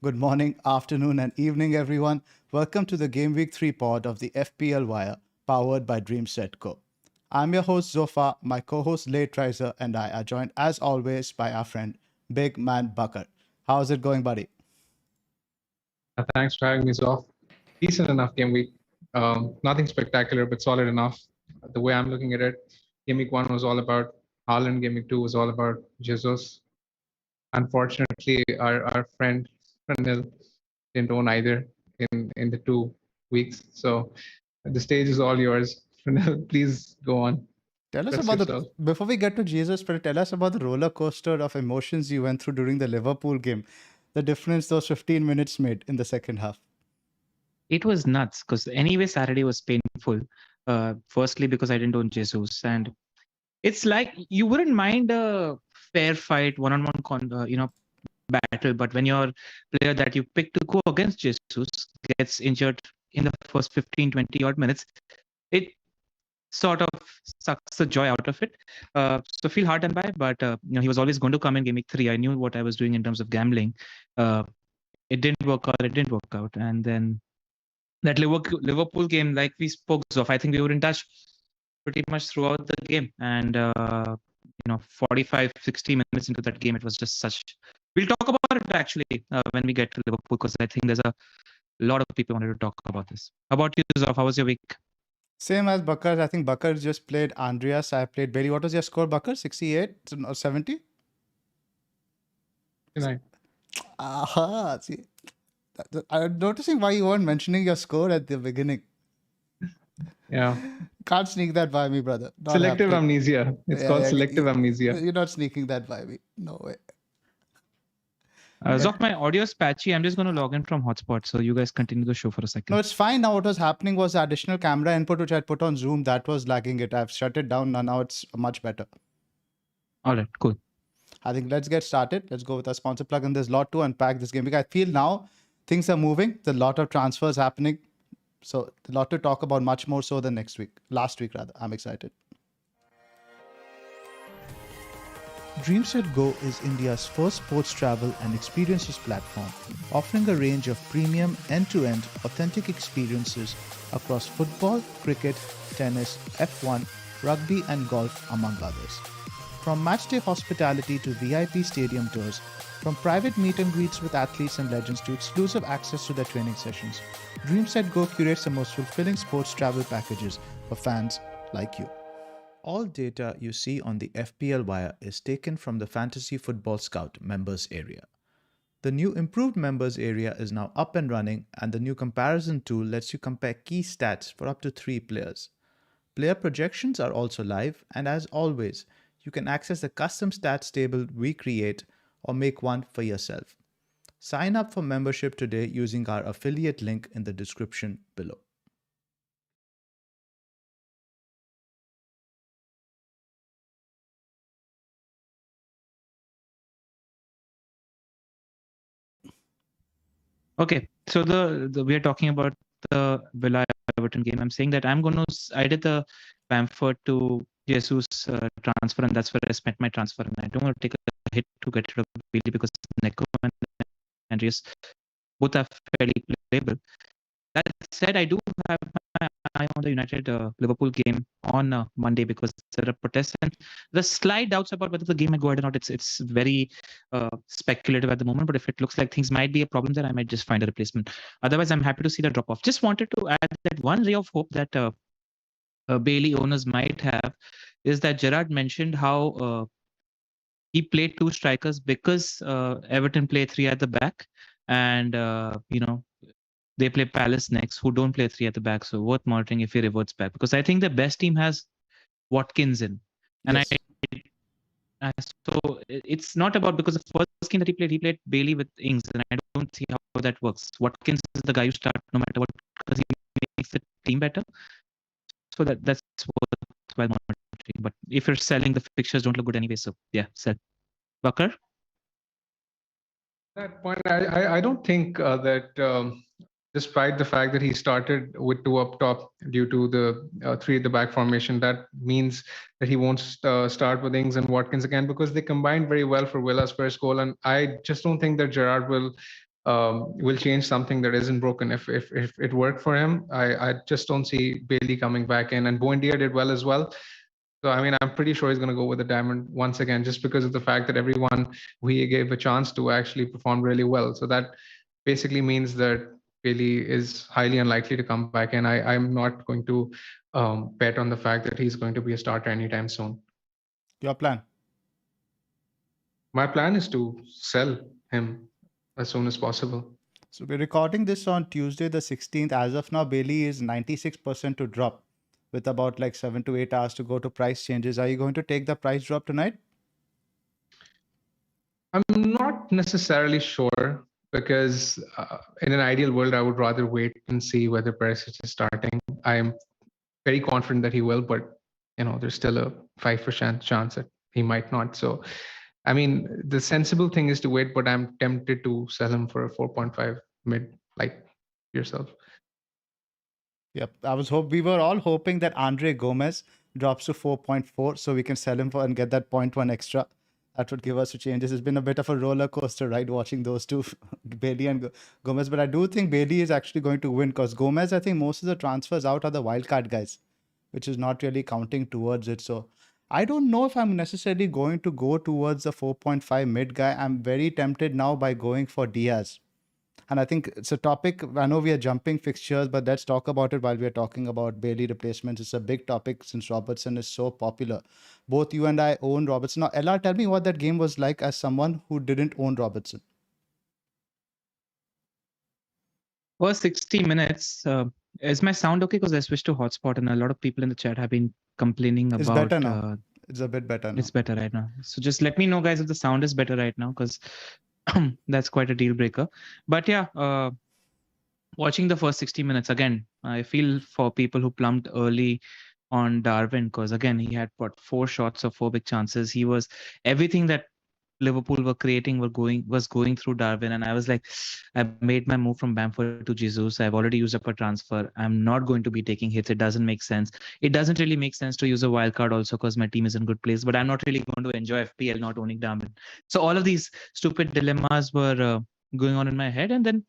Good morning, afternoon, and evening, everyone. Welcome to the Gameweek 3 pod of the FPL Wire, powered by DreamSetGo. I'm your host, Zofa. My co host, Late Riser, and I are joined, as always, by our friend, Big Man Bucker. How's it going, buddy? Thanks for having me, Zoff. Decent enough game week. Nothing spectacular, but solid enough. The way I'm looking at it, game week 1 was all about Haaland, game week 2 was all about Jesus. Unfortunately, our friend Pranil didn't own either in the 2 weeks. So the stage is all yours. Pranil, please go on. Tell us Rest about yourself. before we get to Jesus, but tell us about the roller coaster of emotions you went through during the Liverpool game. The difference those 15 minutes made in the second half. It was nuts because anyway, Saturday was painful. Firstly, because I didn't own Jesus, and it's like you wouldn't mind a fair fight, one-on-one, battle, but when your player that you pick to go against Jesus gets injured in the first 15, 20 odd minutes, it sort of sucks the joy out of it. So feel hard done by, but he was always going to come in game week 3. I knew what I was doing in terms of gambling. It didn't work out, and then that Liverpool game, like we spoke of, I think we were in touch pretty much throughout the game. And, 45, 60 minutes into that game, it was just such. We'll talk about it actually when we get to Liverpool, because I think there's a lot of people wanted to talk about this. How about you, Zoff? How was your week? Same as Bakar. I think Bakar just played Andreas. I played Bailey. What was your score, Bakar? 68 or 70? Good night. Aha. See, I'm noticing why you weren't mentioning your score at the beginning. Yeah. Can't sneak that by me, brother. Not Selective happening. amnesia. It's called selective amnesia. You're not sneaking that by me. No way. Zoff, my audio is patchy. I'm just going to log in from hotspot, so you guys continue the show for a second. No, it's fine. Now what was happening was the additional camera input which I put on Zoom, that was lagging it. I've shut it down and now it's much better. All right, cool. I think let's get started. Let's go with our sponsor plug. And there's a lot to unpack this game because I feel now things are moving. There's a lot of transfers happening. So a lot to talk about, much more so than last week rather. I'm excited. DreamSetGo is India's first sports travel and experiences platform, offering a range of premium end-to-end authentic experiences across football, cricket, tennis, F1, rugby and golf, among others. From matchday hospitality to VIP stadium tours, from private meet and greets with athletes and legends to exclusive access to their training sessions, DreamSetGo curates the most fulfilling sports travel packages for fans like you. All data you see on the FPL Wire is taken from the Fantasy Football Scout members area. The new improved members area is now up and running, and the new comparison tool lets you compare key stats for up to 3 players. Player projections are also live, and as always, you can access the custom stats table we create or make one for yourself. Sign up for membership today using our affiliate link in the description below. Okay, so the we are talking about the Villa Everton game. I'm saying that I did the Bamford to Jesus transfer, and that's where I spent my transfer. And I don't want to take a hit to get rid of Bailey because Neko and Andreas both are fairly playable. That said, I do have my eye on the United Liverpool game on Monday because there are protests and the slight doubts about whether the game might go ahead or not. It's very speculative at the moment, but if it looks like things might be a problem there, I might just find a replacement. Otherwise, I'm happy to see the drop off. Just wanted to add that one ray of hope that Bailey owners might have is that Gerrard mentioned how he played 2 strikers because Everton play 3 at the back, and they play Palace next, who don't play 3 at the back. So worth monitoring if he reverts back, because I think the best team has Watkins in, and Yes. so it's not about, because the first game that he played Bailey with Ings, and I don't see how that works. Watkins is the guy you start no matter what because he makes the team better. So that's worthwhile monitoring. But if you're selling, the fixtures don't look good anyway. So yeah, sell. Bakar? That point, I don't think that despite the fact that he started with 2 up top due to the 3 at the back formation, that means that he won't start with Ings and Watkins again, because they combined very well for Villa's first goal. And I just don't think that Gerrard will will change something that isn't broken. If it worked for him, I just don't see Bailey coming back in. And Buendia did well as well. So I mean, I'm pretty sure he's going to go with the diamond once again, just because of the fact that everyone who he gave a chance to actually performed really well. So that basically means that Bailey is highly unlikely to come back, and I'm not going to bet on the fact that he's going to be a starter anytime soon. Your plan? My plan is to sell him as soon as possible. So we're recording this on Tuesday, the 16th. As of now, Bailey is 96% to drop, with about like 7 to 8 hours to go to price changes. Are you going to take the price drop tonight? I'm not necessarily sure, because in an ideal world, I would rather wait and see whether Perisic is starting. I'm very confident that he will, but there's still a 5% chance that he might not. So, I mean, the sensible thing is to wait, but I'm tempted to sell him for a 4.5 mid, like yourself. Yep. We were all hoping that Andre Gomez drops to 4.4 so we can sell him for and get that 0.1 extra. That would give us a changes. It's been a bit of a roller coaster ride watching those two, Bailey and Gomez. But I do think Bailey is actually going to win, because Gomez, I think most of the transfers out are the wildcard guys, which is not really counting towards it. So I don't know if I'm necessarily going to go towards the 4.5 mid guy. I'm very tempted now by going for Diaz. And I think it's a topic. I know we are jumping fixtures, but let's talk about it while we are talking about Bailey replacements. It's a big topic since Robertson is so popular. Both you and I own Robertson. Now, Ella, tell me what that game was like as someone who didn't own Robertson. For 60 minutes, is my sound okay? Because I switched to hotspot and a lot of people in the chat have been complaining about... It's better now. It's a bit better now. It's better right now. So just let me know, guys, if the sound is better right now, because that's quite a deal breaker. But yeah, watching the first 60 minutes, again, I feel for people who plumped early on Darwin, because again, he had 4 shots of 4 big chances. He was everything that Liverpool were creating was going through Darwin, and I was like, I made my move from Bamford to Jesus. I've already used up a transfer. I'm not going to be taking hits. It doesn't make sense. It doesn't really make sense to use a wild card also, because my team is in good place. But I'm not really going to enjoy FPL not owning Darwin. So all of these stupid dilemmas were going on in my head, and then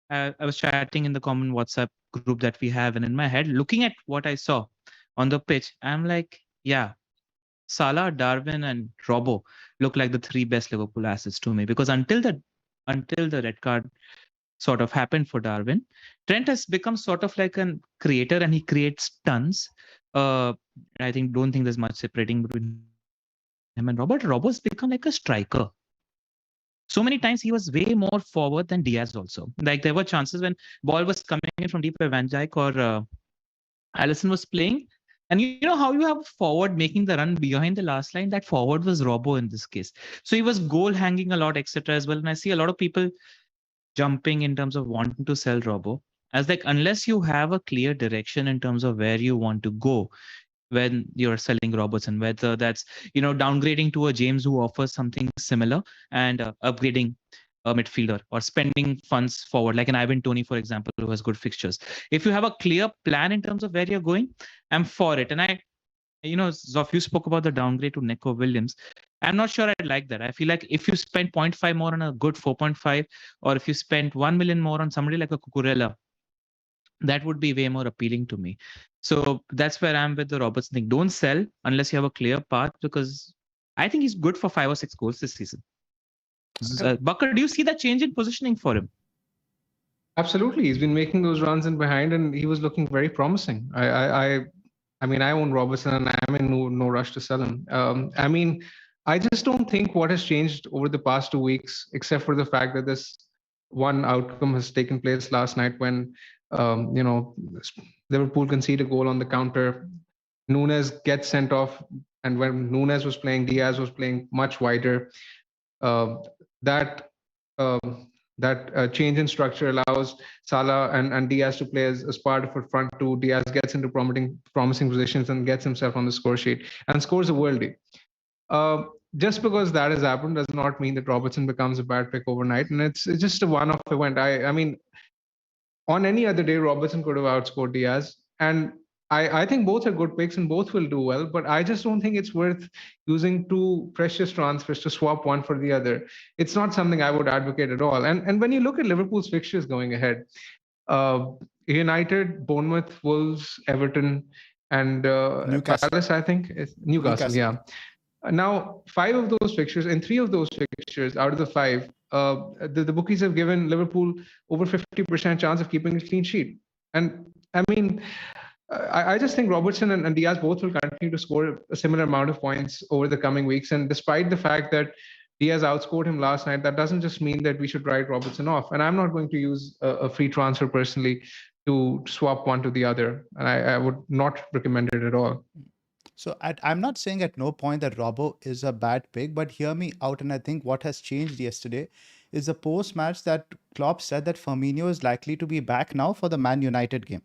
I was chatting in the common WhatsApp group that we have, and in my head, looking at what I saw on the pitch, I'm like, yeah. Salah, Darwin, and Robbo look like the 3 best Liverpool assets to me, because until the red card sort of happened for Darwin, Trent has become sort of like a creator, and he creates tons. Don't think there's much separating between him and Robert. Robbo's become like a striker. So many times he was way more forward than Diaz also. Like there were chances when ball was coming in from deep where Van Dijk or Alisson was playing. And you know how you have a forward making the run behind the last line? That forward was Robbo in this case. So he was goal hanging a lot, etc. as well. And I see a lot of people jumping in terms of wanting to sell Robbo. As like, unless you have a clear direction in terms of where you want to go when you're selling Robertson, whether that's, downgrading to a James who offers something similar and upgrading a midfielder, or spending funds forward, like an Ivan Toney, for example, who has good fixtures. If you have a clear plan in terms of where you're going, I'm for it. And Zoff, you spoke about the downgrade to Neco Williams. I'm not sure I'd like that. I feel like if you spend 0.5 more on a good 4.5, or if you spend 1 million more on somebody like a Cucurella, that would be way more appealing to me. So that's where I'm with the Robertson thing. Don't sell unless you have a clear path, because I think he's good for 5 or 6 goals this season. Bucker, do you see that change in positioning for him? Absolutely. He's been making those runs in behind, and he was looking very promising. I own Robertson, and I'm in no rush to sell him. I just don't think what has changed over the past 2 weeks, except for the fact that this one outcome has taken place last night when, Liverpool concede a goal on the counter. Nunes gets sent off, and when Nunes was playing, Diaz was playing much wider. That change in structure allows Salah and Diaz to play as part of a front two. Diaz gets into promising positions and gets himself on the score sheet and scores a worldie. Just because that has happened does not mean that Robertson becomes a bad pick overnight, and it's just a one-off event. I mean, on any other day, Robertson could have outscored Diaz, and I think both are good picks and both will do well, but I just don't think it's worth using two precious transfers to swap one for the other. It's not something I would advocate at all. And when you look at Liverpool's fixtures going ahead, uh, United, Bournemouth, Wolves, Everton, and Newcastle. Palace, I think, is Newcastle. Yeah. Now, five of those fixtures, and three of those fixtures out of the five, the bookies have given Liverpool over 50% chance of keeping a clean sheet. And I mean, I just think Robertson and Diaz both will continue to score a similar amount of points over the coming weeks. And despite the fact that Diaz outscored him last night, that doesn't just mean that we should write Robertson off. And I'm not going to use a free transfer personally to swap one to the other. And I would not recommend it at all. So I'm not saying at no point that Robbo is a bad pick, but hear me out. And I think what has changed yesterday is the post-match that Klopp said that Firmino is likely to be back now for the Man United game.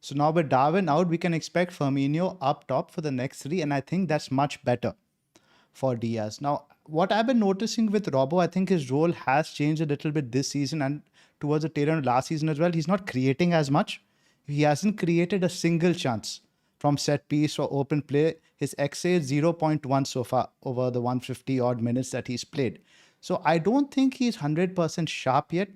So now with Darwin out, we can expect Firmino up top for the next three. And I think that's much better for Diaz. Now, what I've been noticing with Robbo, I think his role has changed a little bit this season and towards the tail end last season as well. He's not creating as much. He hasn't created a single chance from set piece or open play. His XA is 0.1 so far over the 150 odd minutes that he's played. So I don't think he's 100% sharp yet.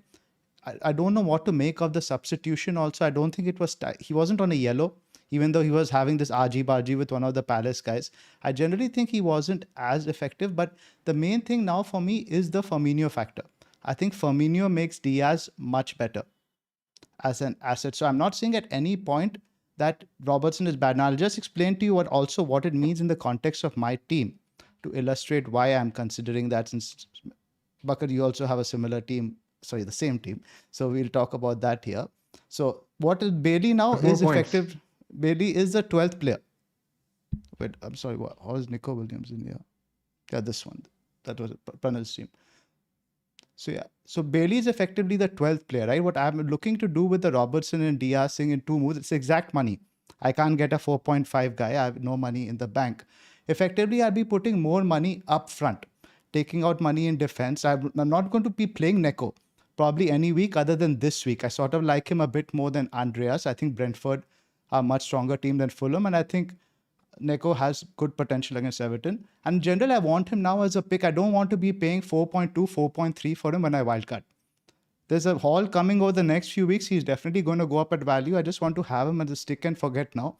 I don't know what to make of the substitution also. I don't think he wasn't on a yellow, even though he was having this argy-bargy with one of the Palace guys. I generally think he wasn't as effective, but the main thing now for me is the Firmino factor. I think Firmino makes Diaz much better as an asset. So I'm not saying at any point that Robertson is bad. Now I'll just explain to you what it means in the context of my team to illustrate why I'm considering that, since Bakar, you also have a similar team. Sorry, the same team. So we'll talk about that here. So what is Bailey now is effective. Bailey is the 12th player. Wait, I'm sorry. How is Nico Williams in here? Yeah, this one. That was Pranal's team. So yeah. So Bailey is effectively the 12th player, right? What I'm looking to do with the Robertson and Diaz thing in two moves, it's exact money. I can't get a 4.5 guy. I have no money in the bank. Effectively, I'll be putting more money up front, taking out money in defense. I'm not going to be playing Neko probably any week other than this week. I sort of like him a bit more than Andreas. I think Brentford are a much stronger team than Fulham, and I think Neko has good potential against Everton. And in general, I want him now as a pick. I don't want to be paying 4.2, 4.3 for him when I wildcard. There's a haul coming over the next few weeks. He's definitely going to go up at value. I just want to have him as a stick and forget now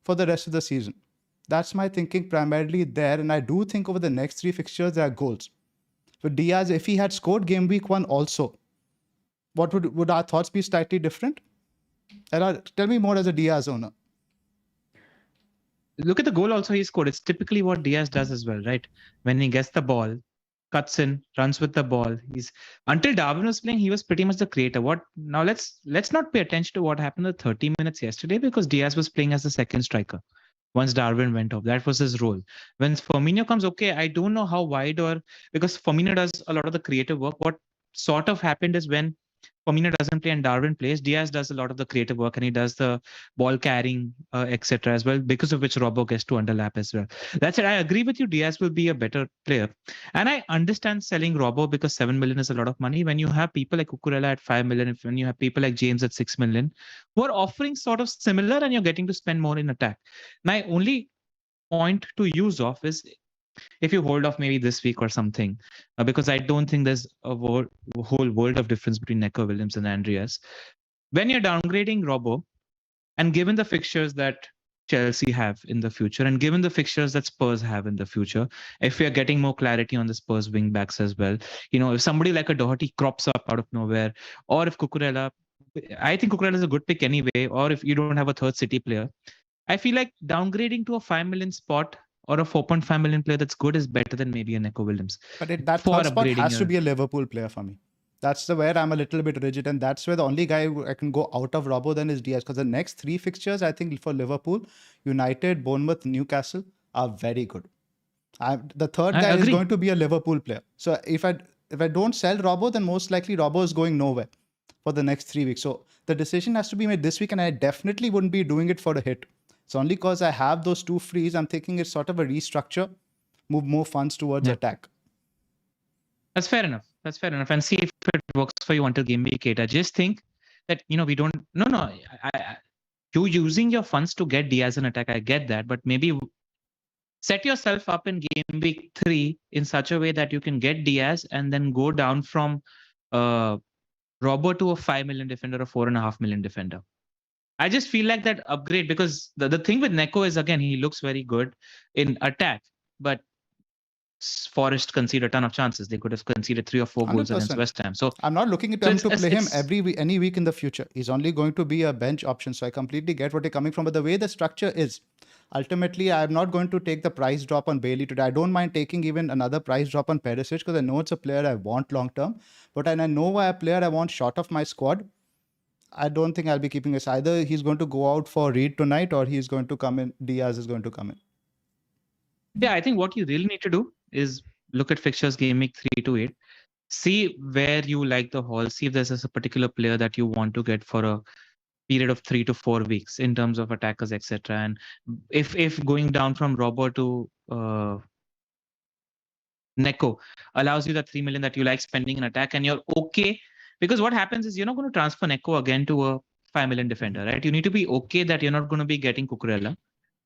for the rest of the season. That's my thinking primarily there. And I do think over the next three fixtures, there are goals. With Diaz, if he had scored game week 1 also, what would our thoughts be slightly different? Tell me more as a Diaz owner. Look at the goal also he scored. It's typically what Diaz does as well, right? When he gets the ball, cuts in, runs with the ball. Until Darwin was playing, he was pretty much the creator. Now let's not pay attention to what happened in the 30 minutes yesterday, because Diaz was playing as the second striker. Once Darwin went off, that was his role. When Firmino comes, okay, I don't know how wide because Firmino does a lot of the creative work. What sort of happened is when Firmino doesn't play and Darwin plays, Diaz does a lot of the creative work and he does the ball carrying, etc. as well, because of which Robbo gets to underlap as well. That's it. I agree with you. Diaz will be a better player. And I understand selling Robbo because 7 million is a lot of money. When you have people like Cucurella at 5 million, when you have people like James at 6 million, who are offering sort of similar and you're getting to spend more in attack. My only point to use off is if you hold off maybe this week or something, because I don't think there's a whole world of difference between Neco Williams and Andreas. When you're downgrading Robbo, and given the fixtures that Chelsea have in the future, and given the fixtures that Spurs have in the future, if we are getting more clarity on the Spurs wing backs as well, if somebody like a Doherty crops up out of nowhere, or if Cucurella, I think Cucurella is a good pick anyway, or if you don't have a third City player, I feel like downgrading to a 5 million spot or a 4.5 million player that's good is better than maybe a Neco Williams. But that third spot has to be a Liverpool player for me. That's where I'm a little bit rigid, and that's where the only guy I can go out of Robbo then is Diaz, because the next three fixtures, I think for Liverpool, United, Bournemouth, Newcastle are very good. The third guy is going to be a Liverpool player. So if I don't sell Robbo, then most likely Robbo is going nowhere for the next 3 weeks. So the decision has to be made this week, and I definitely wouldn't be doing it for a hit. It's only because I have those two frees. I'm thinking it's sort of a restructure, move more funds towards attack. That's fair enough. And see if it works for you until game week 8. I just think that, we don't. No. you using your funds to get Diaz in attack. I get that, but maybe set yourself up in game week 3 in such a way that you can get Diaz and then go down from Robbo to a 5 million defender or 4.5 million defender. I just feel like that upgrade, because the thing with Neko is, again, he looks very good in attack, but Forest conceded a ton of chances. They could have conceded 3 or 4 goals 100%. against West Ham. So I'm not looking at him to play him any week in the future. He's only going to be a bench option. So I completely get what you're coming from. But the way the structure is, ultimately, I'm not going to take the price drop on Bailey today. I don't mind taking even another price drop on Perisic because I know it's a player I want long term. But I know why a player I want short of my squad. I don't think I'll be keeping this. Either he's going to go out for Reed tonight or he's going to come in. Diaz is going to come in. Yeah, I think what you really need to do is look at fixtures game week 3 to 8. See where you like the haul. See if there's a particular player that you want to get for a period of 3 to 4 weeks in terms of attackers, etc. And if going down from Robbo to Neko allows you that 3 million that you like spending in attack, and you're okay, because what happens is you're not going to transfer Neko again to a 5 million defender, right? You need to be okay that you're not going to be getting Cucurella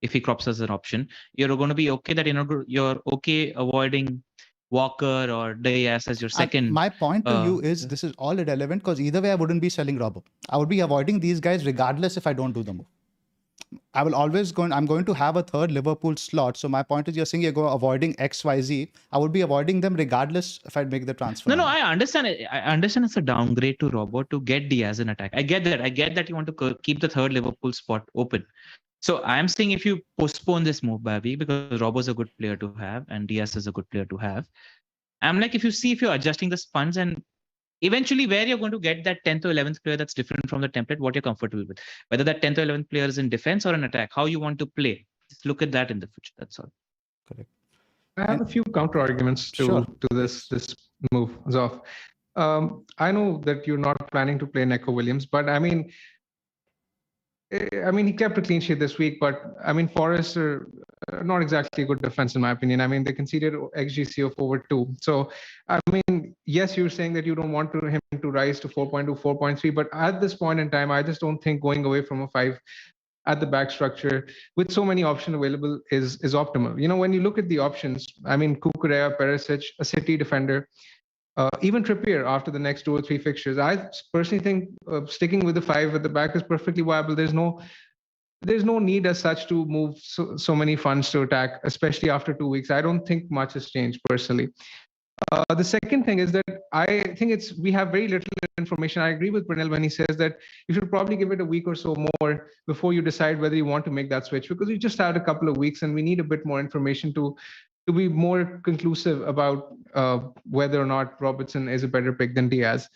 if he crops as an option. You're going to be okay that you're okay avoiding Walker or Diaz as your second. My point to you is this is all irrelevant because either way I wouldn't be selling Robbo. I would be avoiding these guys regardless if I don't do the move. I will always I'm going to have a third Liverpool slot. So my point is, you're saying you're avoiding XYZ. I would be avoiding them regardless if I make the transfer. No, I understand it. I understand it's a downgrade to Robbo to get Diaz in attack. I get that. I get that you want to keep the third Liverpool spot open. So I'm saying if you postpone this move by a week, because Robbo is a good player to have and Diaz is a good player to have, I'm like, if you're adjusting the funds and eventually where you're going to get that 10th or 11th player that's different from the template, what you're comfortable with, whether that 10th or 11th player is in defense or in attack, how you want to play. Just look at that in the future. That's all. Correct. I have a few counter arguments to this move, Zoff. I know that you're not planning to play Neko Williams, but I mean, he kept a clean sheet this week, but I mean, Forest are not exactly a good defense in my opinion. I mean, they conceded XGC of over 2. So, I mean, yes, you're saying that you don't want him to rise to 4.2, 4.3, but at this point in time, I just don't think going away from a 5 at the back structure with so many options available is optimal. You know, when you look at the options, I mean, Cucurella, Perisic, a City defender, even Trippier after the next 2 or 3 fixtures. I personally think sticking with the 5 at the back is perfectly viable. There's no need as such to move so many funds to attack, especially after 2 weeks. I don't think much has changed personally. The second thing is that I think we have very little information. I agree with Pranil when he says that you should probably give it a week or so more before you decide whether you want to make that switch, because we just had a couple of weeks and we need a bit more information to be more conclusive about whether or not Robertson is a better pick than Diaz.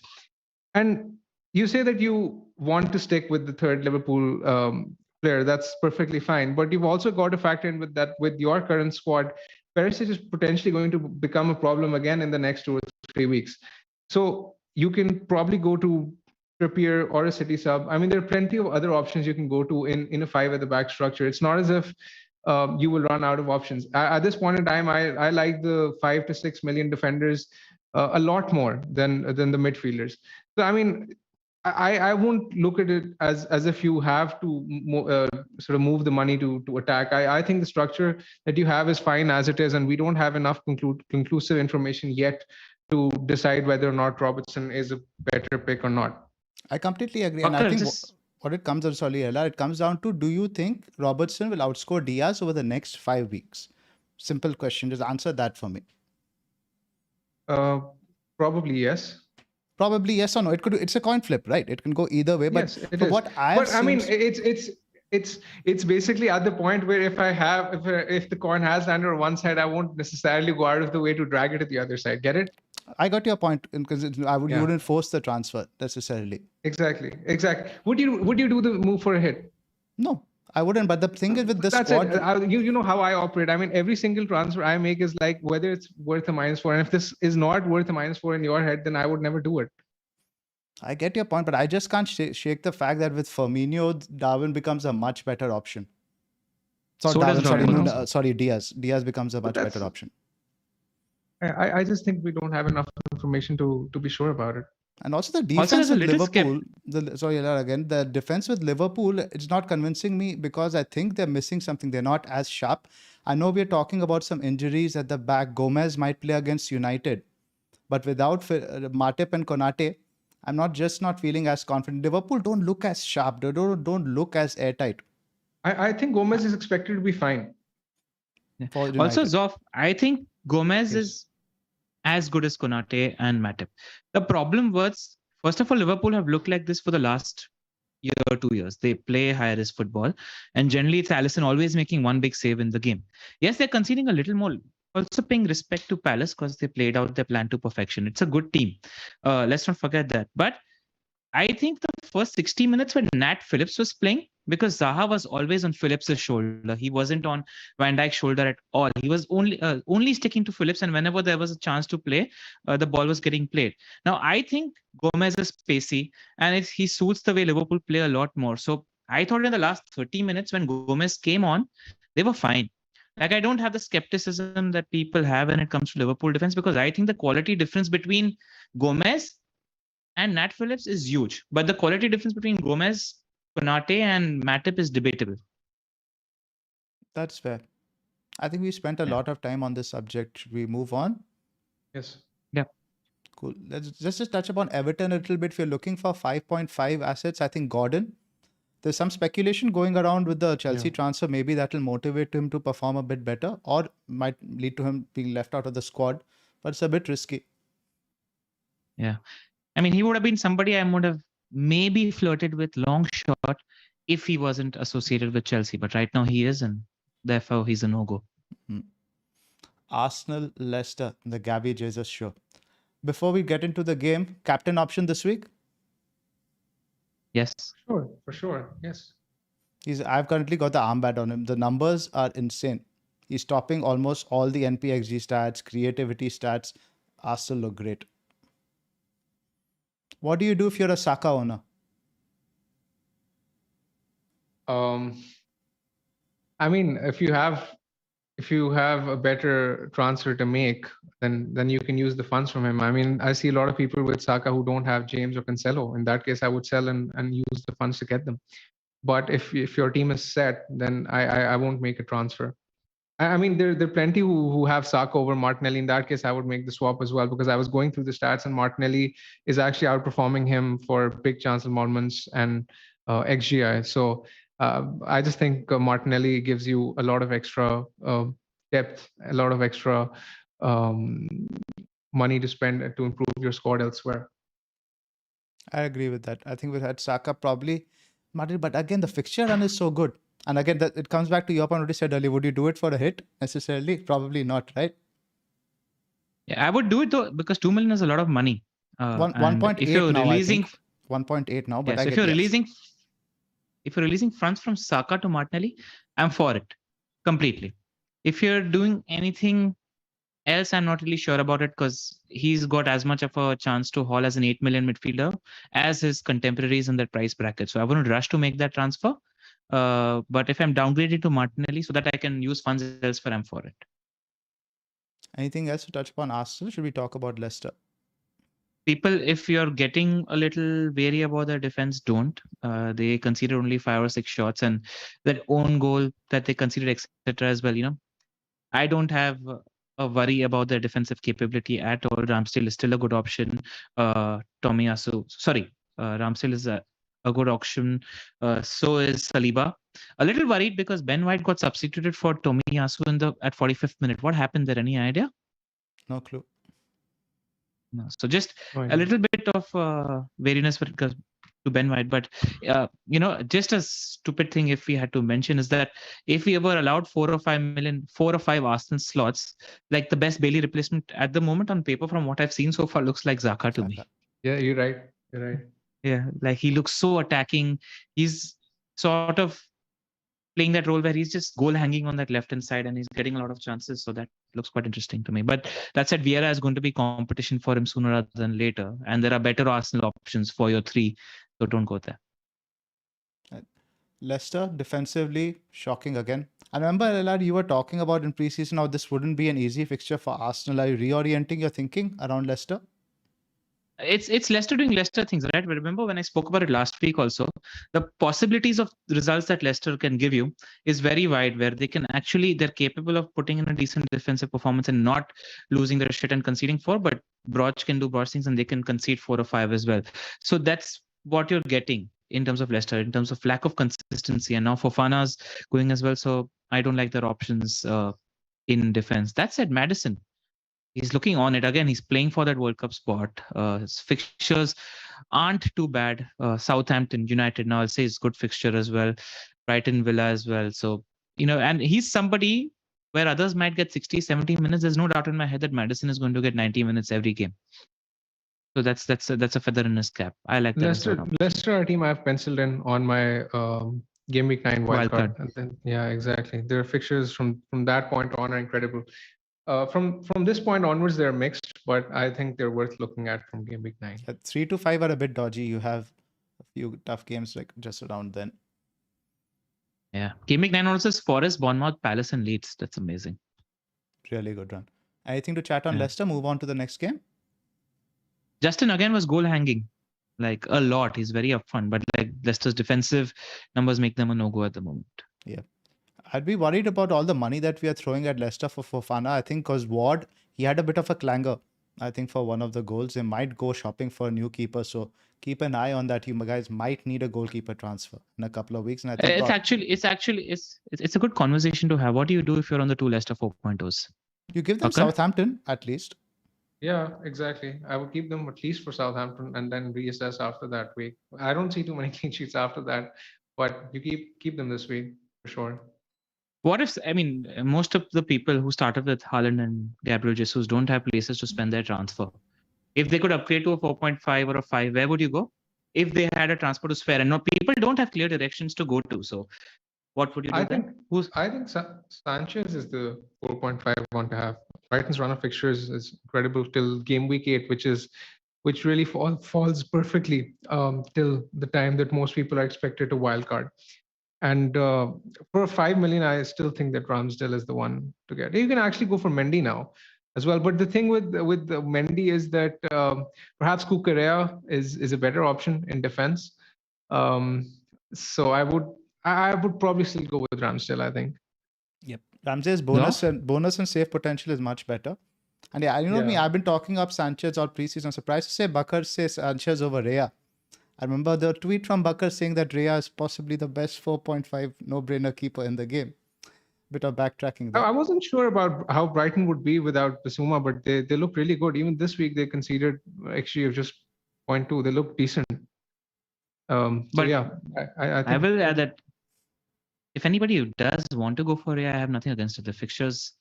And you say that you want to stick with the third Liverpool player. That's perfectly fine. But you've also got to factor in with that, with your current squad, Perisic is potentially going to become a problem again in the next 2 or 3 weeks. So you can probably go to Trippier or a City sub. I mean, there are plenty of other options you can go to in a 5 at the back structure. It's not as if you will run out of options. At this point in time, I like the 5 to 6 million defenders a lot more than the midfielders. So I mean, I won't look at it as if you have to sort of move the money to attack. I think the structure that you have is fine as it is, and we don't have enough conclusive information yet to decide whether or not Robertson is a better pick or not. I completely agree, and I think what it comes down to, do you think Robertson will outscore Diaz over the next 5 weeks? Simple question. Just answer that for me. Probably yes. Probably yes or no. It's a coin flip, right? It can go either way. But yes, it is. I mean, it's basically at the point where if the coin has landed on one side, I won't necessarily go out of the way to drag it to the other side. Get it? I got your point, because you wouldn't force the transfer necessarily. Exactly. Would you do the move for a hit? No, I wouldn't. But the thing is with this squad, you know how I operate. I mean, every single transfer I make is like whether it's worth a -4, and if this is not worth a -4 in your head, then I would never do it. I get your point, but I just can't shake the fact that with Firmino, Darwin becomes a much better option. Diaz. Diaz becomes a much better option. I just think we don't have enough information to be sure about it. And also the defense with Liverpool, The defense with Liverpool, it's not convincing me because I think they're missing something. They're not as sharp. I know we're talking about some injuries at the back. Gomez might play against United, but without Matip and Konate, I'm not feeling as confident. Liverpool don't look as sharp. They don't look as airtight I think Gomez is expected to be fine. for United. Also, Zoff, I think Gomez Yes. is as good as Konate and Matip. The problem was, first of all, Liverpool have looked like this for the last year or 2 years. They play high risk football, and generally it's Alisson always making one big save in the game. Yes, they're conceding a little more. Also paying respect to Palace because they played out their plan to perfection. It's a good team. Let's not forget that. But I think the first 60 minutes when Nat Phillips was playing, because Zaha was always on Phillips' shoulder. He wasn't on Van Dijk's shoulder at all. He was only sticking to Phillips, and whenever there was a chance to play, the ball was getting played. Now, I think Gomez is pacey, and he suits the way Liverpool play a lot more. So I thought in the last 30 minutes when Gomez came on, they were fine. Like, I don't have the skepticism that people have when it comes to Liverpool defense, because I think the quality difference between Gomez and Nat Phillips is huge. But the quality difference between Gomez, Konate, and Matip is debatable. That's fair. I think we spent a lot of time on this subject. Should we move on? Yes. Cool. Let's just touch upon Everton a little bit. If you're looking for 5.5 assets, I think Gordon. There's some speculation going around with the Chelsea transfer. Maybe that will motivate him to perform a bit better, or might lead to him being left out of the squad. But it's a bit risky. Yeah. I mean, he would have been somebody I would have maybe flirted with long shot if he wasn't associated with Chelsea. But right now he is, and therefore he's a no-go. Arsenal, Leicester, the Gabby Jesus show. Before we get into the game, captain option this week? Yes. Sure, for sure. Yes. I've currently got the armband on him. The numbers are insane. He's topping almost all the NPXG stats, creativity stats. Arsenal look great. What do you do if you're a Saka owner? I mean, if you have a better transfer to make, then you can use the funds from him. I mean, I see a lot of people with Saka who don't have James or Cancelo. In that case, I would sell and use the funds to get them. But if your team is set, then I won't make a transfer. I mean, there are plenty who have Saka over Martinelli. In that case, I would make the swap as well, because I was going through the stats and Martinelli is actually outperforming him for big chance involvements and XGI. So I just think Martinelli gives you a lot of extra depth, a lot of extra money to spend to improve your squad elsewhere. I agree with that. I think we had Saka probably, but again, the fixture run is so good. And again, it comes back to your point what you said earlier. Would you do it for a hit necessarily? Probably not, right? Yeah, I would do it though, because 2 million is a lot of money. 1.8 now, I think. 1.8 now, but yes, if you're releasing funds from Saka to Martinelli, I'm for it completely. If you're doing anything else, I'm not really sure about it, because he's got as much of a chance to haul as an 8 million midfielder as his contemporaries in that price bracket. So I wouldn't rush to make that transfer. But if I'm downgraded to Martinelli so that I can use funds elsewhere, I'm for it. Anything else to touch upon Arsenal? Should we talk about Leicester? People, if you're getting a little wary about their defense, don't. They conceded only 5 or 6 shots, and that own goal that they conceded, etc. as well. I don't have a worry about their defensive capability at all. Ramsdale is still a good option. Ramsdale is a good option. So is Saliba. A little worried because Ben White got substituted for Tomiyasu at 45th minute. What happened there? Any idea? No clue. No. So just a little bit of wariness when it comes to Ben White. But, just a stupid thing if we had to mention is that if we ever allowed 4 or 5 Arsenal slots, like the best Bailey replacement at the moment on paper from what I've seen so far looks like Xhaka to me. Yeah, you're right. Yeah, like he looks so attacking. He's sort of playing that role where he's just goal hanging on that left-hand side and he's getting a lot of chances. So that looks quite interesting to me. But that said, Vieira is going to be competition for him sooner rather than later. And there are better Arsenal options for your 3. So don't go there. Leicester, defensively, shocking again. I remember, Elad, you were talking about in preseason how this wouldn't be an easy fixture for Arsenal. Are you reorienting your thinking around Leicester? It's Leicester doing Leicester things, right? But remember when I spoke about it last week also, the possibilities of results that Leicester can give you is very wide, where they're capable of putting in a decent defensive performance and not losing their shit and conceding 4, but Broch can do Broch things and they can concede 4 or 5 as well. So that's what you're getting in terms of Leicester, in terms of lack of consistency. And now Fofana's going as well. So I don't like their options in defense. That said, Maddison, he's looking on it again. He's playing for that World Cup spot. His fixtures aren't too bad. Southampton, United, now I'll say it's good fixture as well. Brighton, Villa as well. So, and he's somebody where others might get 60, 70 minutes. There's no doubt in my head that Maddison is going to get 90 minutes every game. So that's a feather in his cap. I like that. Leicester are a team I've penciled in on my Game Week 9 wildcard. And then, yeah, exactly. Their fixtures from that point on are incredible. From this point onwards, they're mixed, but I think they're worth looking at from Game Week 9. 3 to 5 are a bit dodgy. You have a few tough games like just around then. Yeah. Game Week 9 also is Forest, Bournemouth, Palace, and Leeds. That's amazing. Really good run. Anything to chat on Leicester? Move on to the next game. Justin again was goal hanging, like a lot. He's very upfront, but like Leicester's defensive numbers make them a no-go at the moment. Yeah. I'd be worried about all the money that we are throwing at Leicester for Fofana. I think because Ward, he had a bit of a clanger, I think, for one of the goals. They might go shopping for a new keeper. So keep an eye on that. You guys might need a goalkeeper transfer in a couple of weeks. And I think it's a good conversation to have. What do you do if you're on the 2 Leicester 4.0s? You give them Southampton at least. Yeah, exactly. I would keep them at least for Southampton and then reassess after that week. I don't see too many clean sheets after that, but you keep them this week for sure. What if, most of the people who started with Haaland and Gabriel Jesus don't have places to spend their transfer. If they could upgrade to a 4.5 or a 5, where would you go? If they had a transfer to spare, and no, people don't have clear directions to go to. So what would you do? I think Sanchez is the 4.5 one to have. Brighton's run of fixtures is incredible till Game Week 8, which really falls perfectly till the time that most people are expected to wildcard. And for 5 million, I still think that Ramsdale is the one to get. You can actually go for Mendy now as well. But the thing with Mendy is that perhaps Cucurella is a better option in defense. So I would probably still go with Ramsdale, I think. Yep. Ramsdale's bonus and save potential is much better. And me, I've been talking up Sanchez all preseason. I'm surprised to say Bakar says Sanchez over Raya. I remember the tweet from Bakar saying that Raya is possibly the best 4.5 no-brainer keeper in the game. Bit of backtracking there. I wasn't sure about how Brighton would be without Bissouma, but they look really good. Even this week, they conceded XG of just 0.2. They look decent. But yeah, I will add that if anybody who does want to go for Raya, I have nothing against it. The fixtures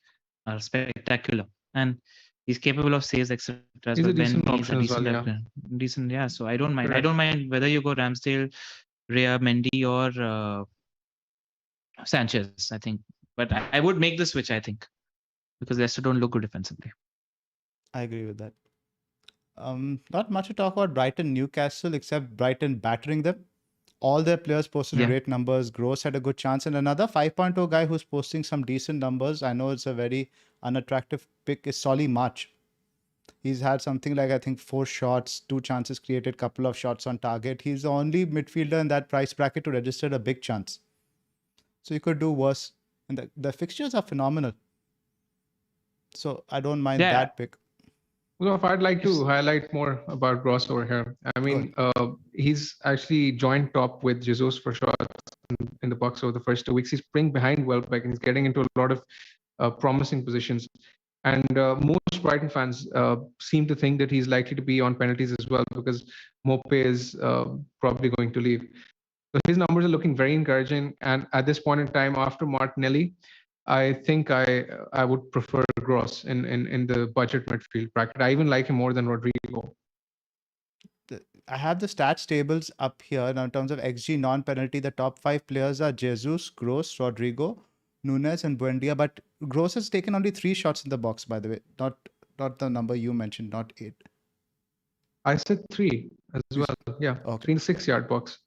are spectacular. And he's capable of saves, etc. He's a decent option as well, yeah. Decent, yeah. So I don't mind. Correct. I don't mind whether you go Ramsdale, Raya, Mendy, or Sanchez, I think. But I would make the switch, I think, because Leicester don't look good defensively. I agree with that. Not much to talk about Brighton Newcastle, except Brighton battering them. All their players posted great numbers. Gross had a good chance. And another 5.0 guy who's posting some decent numbers. I know it's a very unattractive pick is Solly March. He's had something like, I think, 4 shots, 2 chances created, couple of shots on target. He's the only midfielder in that price bracket to register a big chance. So you could do worse. And the fixtures are phenomenal. So I don't mind that pick. Well, if I'd like to highlight more about Gross over here. I mean, he's actually joined top with Jesus for shots in the box over the first 2 weeks. He's playing behind Welbeck and he's getting into a lot of promising positions. And most Brighton fans seem to think that he's likely to be on penalties as well because Mope is probably going to leave. So his numbers are looking very encouraging. And at this point in time, after Martinelli, I think I would prefer Gross in the budget midfield bracket. I even like him more than Rodrigo. I have the stats tables up here. Now, in terms of XG non-penalty, the top 5 players are Jesus, Gross, Rodrigo, Nunes, and Buendia. But Gross has taken only 3 shots in the box, by the way. Not the number you mentioned, not 8. I said 3 as well. Yeah, okay. 3 in the 6-yard box.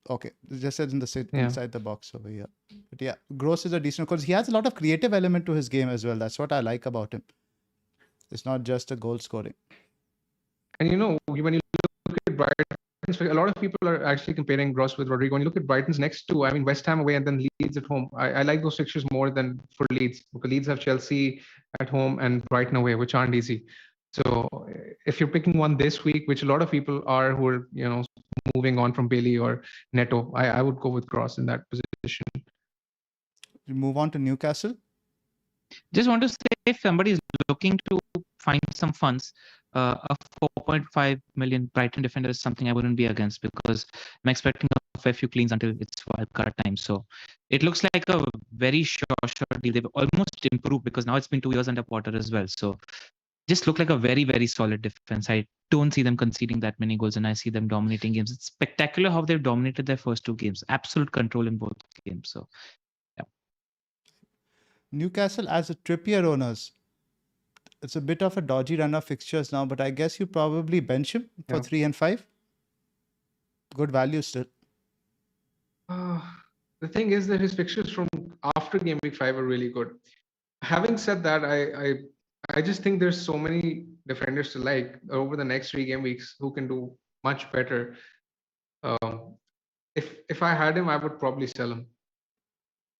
Okay, it just says inside the box over here. But yeah, Gross is a decent because he has a lot of creative element to his game as well. That's what I like about him. It's not just a goal scoring. And when you look at Brighton, a lot of people are actually comparing Gross with Rodrigo. When you look at Brighton's next two, I mean, West Ham away and then Leeds at home. I like those fixtures more than for Leeds, because Leeds have Chelsea at home and Brighton away, which aren't easy. So if you're picking one this week, which a lot of people are who are, moving on from Bailey or Neto, I would go with Gross in that position. We move on to Newcastle. Just want to say, if somebody is looking to find some funds, a 4.5 million Brighton defender is something I wouldn't be against, because I'm expecting a fair few cleans until it's wildcard time. So it looks like a very short deal. They've almost improved, because now it's been 2 years under Potter as well. So just look like a very, very solid defense. I don't see them conceding that many goals, and I see them dominating games. It's spectacular how they've dominated their first two games. Absolute control in both games. So Newcastle as a Trippier owners, it's a bit of a dodgy run of fixtures now, but I guess you probably bench him for 3 and 5. Good value still. The thing is that his fixtures from after game week 5 are really good. Having said that, I just think there's so many defenders to like over the next 3 game weeks who can do much better. If I had him, I would probably sell him.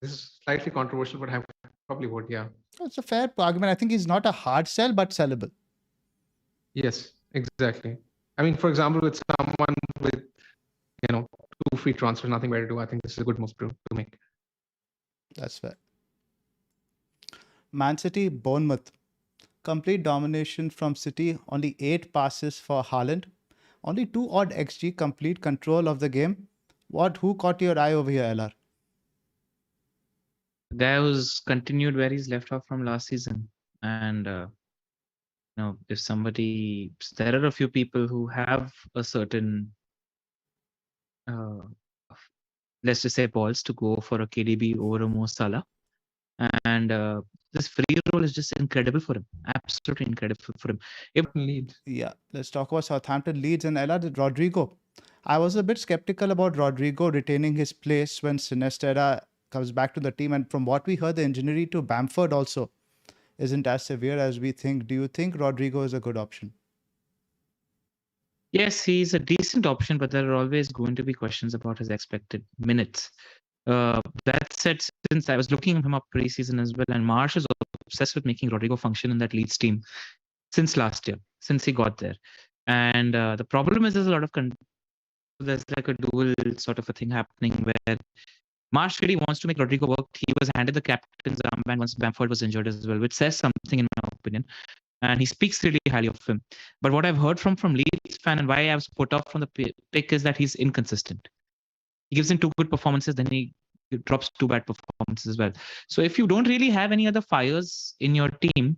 This is slightly controversial, but I probably would, yeah. It's a fair argument. I think he's not a hard sell, but sellable. Yes, exactly. I mean, for example, with someone with 2 free transfers, nothing better to do, I think this is a good move to make. That's fair. Man City, Bournemouth. Complete domination from City. Only 8 passes for Haaland. Only 2 odd XG. Complete control of the game. Who caught your eye over here, LR? the guy who's continued where he's left off from last season. And if somebody, there are a few people who have a certain, let's just say, balls to go for a KDB over a Mo Salah. And this free roll is just incredible for him. Absolutely incredible for him. Leeds. Yeah, let's talk about Southampton, Leeds, and LR. Rodrigo. I was a bit skeptical about Rodrigo retaining his place when Sinestera comes back to the team. And from what we heard, the injury to Bamford also isn't as severe as we think. Do you think Rodrigo is a good option? Yes, he's a decent option, but there are always going to be questions about his expected minutes. That said, since I was looking him up pre-season as well, and Marsh is obsessed with making Rodrigo function in that Leeds team since last year, since he got there. And the problem is there's a lot of there's like a dual sort of a thing happening where Marsh really wants to make Rodrigo work. He was handed the captain's armband once Bamford was injured as well, which says something in my opinion. And he speaks really highly of him. But what I've heard from Leeds fan, and why I was put off from the pick, is that he's inconsistent. He gives him 2 good performances, then he drops 2 bad performances as well. So if you don't really have any other fires in your team,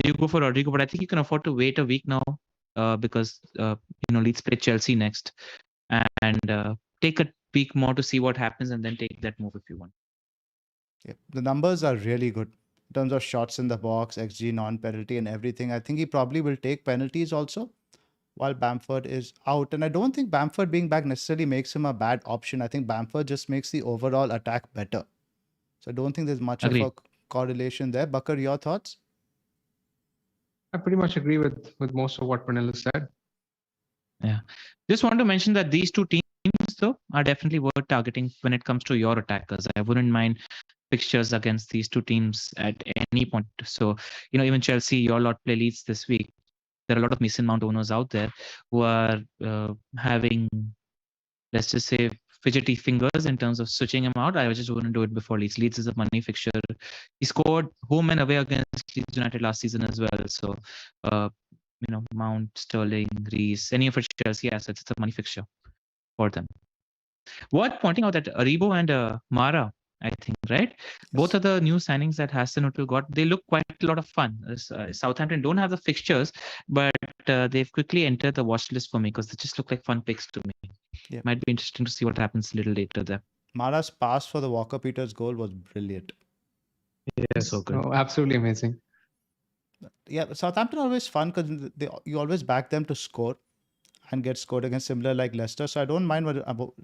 you go for Rodrigo. But I think you can afford to wait a week now because Leeds play Chelsea next, and take a week more to see what happens, and then take that move if you want. Yeah, the numbers are really good in terms of shots in the box, XG, non-penalty, and everything. I think he probably will take penalties also while Bamford is out. And I don't think Bamford being back necessarily makes him a bad option. I think Bamford just makes the overall attack better. So I don't think there's much Agreed. of a correlation there. Bakar, your thoughts? I pretty much agree with most of what Pranil has said. Yeah. Just want to mention that these 2 teams, though, are definitely worth targeting when it comes to your attackers. I wouldn't mind fixtures against these 2 teams at any point. So, even Chelsea, your lot play Leeds this week. There are a lot of Mason Mount owners out there who are having, let's just say, fidgety fingers in terms of switching him out. I just wouldn't do it before Leeds. Leeds is a money fixture. He scored home and away against Leeds United last season as well. So, Mount, Sterling, Reese, any of our Chelsea assets, it's a money fixture for them. Worth pointing out that Aribo and Mara, I think, right? Both are the new signings that Hassan Hotel got. They look quite a lot of fun. Southampton don't have the fixtures, but they've quickly entered the watch list for me because they just look like fun picks to me. Yeah. Might be interesting to see what happens a little later there. Mara's pass for the Walker-Peters goal was brilliant. Yes, So good. absolutely amazing. Yeah, Southampton always fun because you always back them to score and get scored against, similar like Leicester. So I don't mind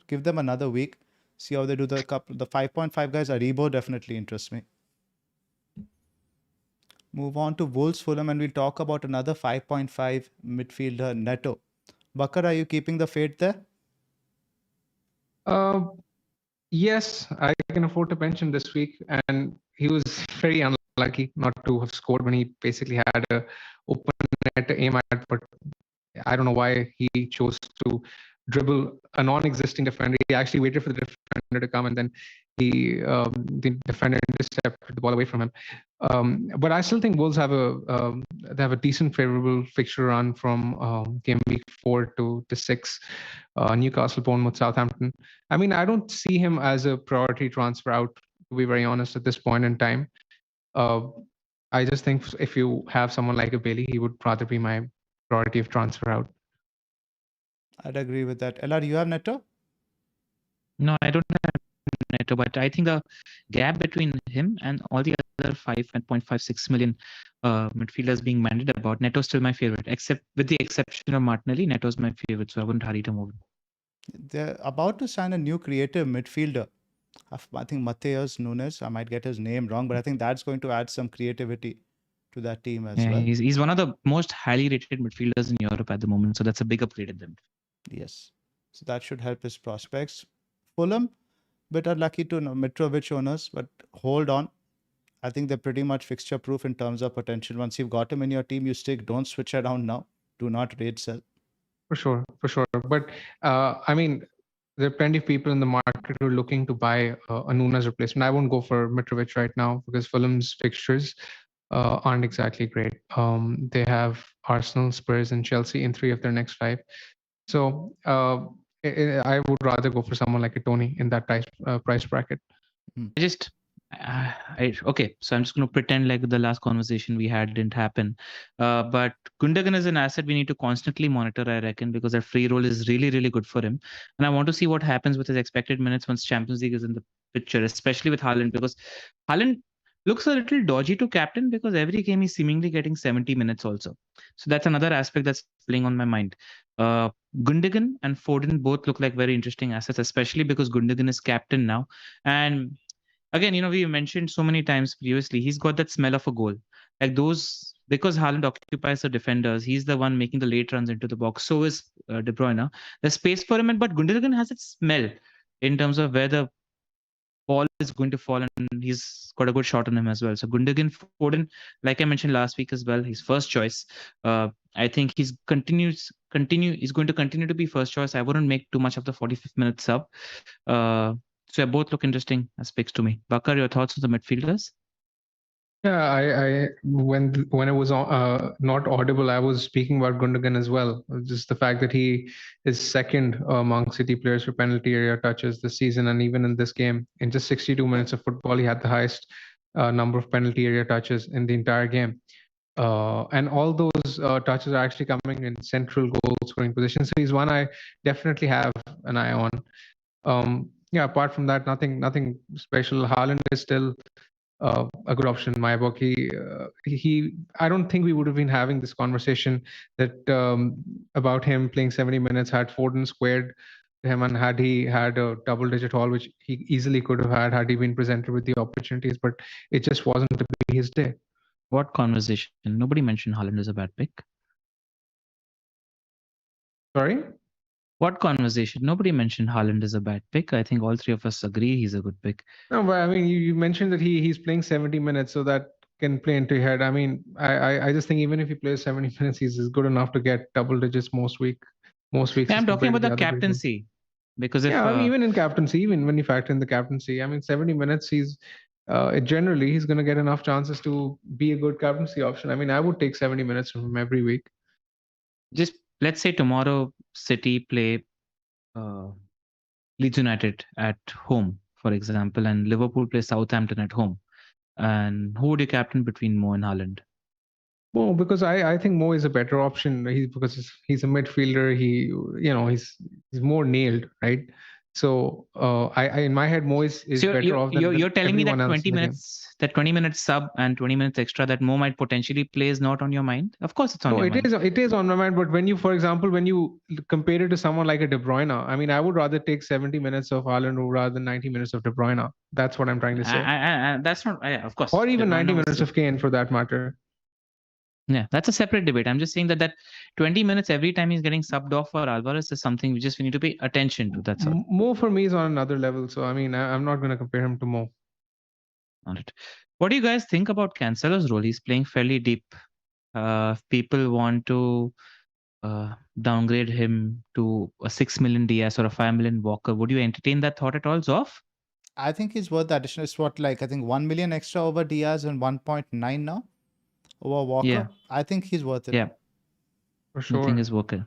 give them another week, see how they do. The 5.5 guys. Aribo definitely interests me. Move on to Wolves Fulham, and we'll talk about another 5.5 midfielder Neto. Bakar, are you keeping the faith there? Yes, I can afford to mention this week, and he was very unlucky not to have scored when he basically had a open net to aim at, but I don't know why he chose to dribble a non-existing defender. He actually waited for the defender to come, and then the defender intercepted the ball away from him. But I still think Wolves have a decent favorable fixture run from game week 4 to 6. Newcastle, Bournemouth, Southampton. I mean, I don't see him as a priority transfer out, to be very honest, at this point in time. I just think if you have someone like a Bailey, he would rather be my priority of transfer out. I'd agree with that. LR, you have Neto? No, I don't have Neto, but I think the gap between him and all the other 5.56 million midfielders being banded about, Neto's still my favorite, except with the exception of Martinelli. Neto's my favorite, so I wouldn't hurry to move him. They're about to sign a new creative midfielder. I think Mateus Nunes. I might get his name wrong, but I think that's going to add some creativity to that team as well. He's one of the most highly rated midfielders in Europe at the moment, so that's a big upgrade in them. Yes. So that should help his prospects. Fulham, bit unlucky to Mitrovic owners, but hold on. I think they're pretty much fixture proof in terms of potential. Once you've got him in your team, you stick. Don't switch around now. Do not raid sell. For sure. But I mean, there are plenty of people in the market who are looking to buy a Nunes replacement. I won't go for Mitrovic right now because Fulham's fixtures aren't exactly great. They have Arsenal, Spurs, and Chelsea in 3 of their next 5. So I would rather go for someone like a Tony in that price bracket. Okay, so I'm just going to pretend like the last conversation we had didn't happen. But Gundogan is an asset we need to constantly monitor, I reckon, because that free roll is really, really good for him. And I want to see what happens with his expected minutes once Champions League is in the picture, especially with Haaland, because Haaland looks a little dodgy to captain because every game he's seemingly getting 70 minutes also. So that's another aspect that's playing on my mind. Gundogan and Foden both look like very interesting assets, especially because Gundogan is captain now. And again, we mentioned so many times previously, he's got that smell of a goal. Like those, because Haaland occupies the defenders, he's the one making the late runs into the box. So is De Bruyne. There's space for him, but Gundogan has its smell in terms of where the ball is going to fall, and he's got a good shot on him as well. So Gundogan, Foden, like I mentioned last week as well, his first choice. I think he's going to continue to be first choice. I wouldn't make too much of the 45th minute sub. So yeah, both look interesting as picks to me. Bakar, your thoughts on the midfielders? Yeah, when it was not audible, I was speaking about Gundogan as well. Just the fact that he is second among City players for penalty area touches this season, and even in this game, in just 62 minutes of football, he had the highest number of penalty area touches in the entire game. And all those touches are actually coming in central goal scoring positions. So he's one I definitely have an eye on. Yeah, apart from that, nothing special. Haaland is still a good option in my book. I don't think we would have been having this conversation about him playing 70 minutes had Foden squared to him, and had he had a double-digit haul, which he easily could have had he been presented with the opportunities, but it just wasn't to be his day. What conversation? Nobody mentioned Haaland is a bad pick. Sorry? What conversation? Nobody mentioned Haaland is a bad pick. I think all three of us agree he's a good pick. No, but I mean, you mentioned that he's playing 70 minutes, so that can play into your head. I mean, I just think even if he plays 70 minutes, he's good enough to get double digits most weeks. Yeah, I'm talking about the captaincy. Because even in captaincy, even when you factor in the captaincy, I mean, 70 minutes, generally he's going to get enough chances to be a good captaincy option. I mean, I would take 70 minutes from him every week. Just let's say tomorrow City play Leeds United at home, for example, and Liverpool play Southampton at home. And who would you captain between Mo and Haaland? Mo, because I think Mo is a better option. Because he's a midfielder. He's more nailed, right? So I in my head, Mo is better off than you're telling me that 20 minutes sub and 20 minutes extra that Mo might potentially play is not on your mind? Of course it's on your mind. It is on my mind, but when you compare it to someone like a De Bruyne, I mean, I would rather take 70 minutes of Haaland rather than 90 minutes of De Bruyne. That's what I'm trying to say. That's not, of course. Or even 90 minutes of Kane for that matter. Yeah, that's a separate debate. I'm just saying that 20 minutes every time he's getting subbed off for Alvarez is something we need to pay attention to. That's all. Mo for me is on another level. So, I mean, I'm not going to compare him to Mo. All right. What do you guys think about Cancelo's role? He's playing fairly deep. If people want to downgrade him to a 6 million Diaz or a 5 million Walker, would you entertain that thought at all, Zoff? I think he's worth the addition. It's what, like, I think 1 million extra over Diaz and 1.9 now over Walker. Yeah. I think he's worth it. Yeah. For I sure. think is working.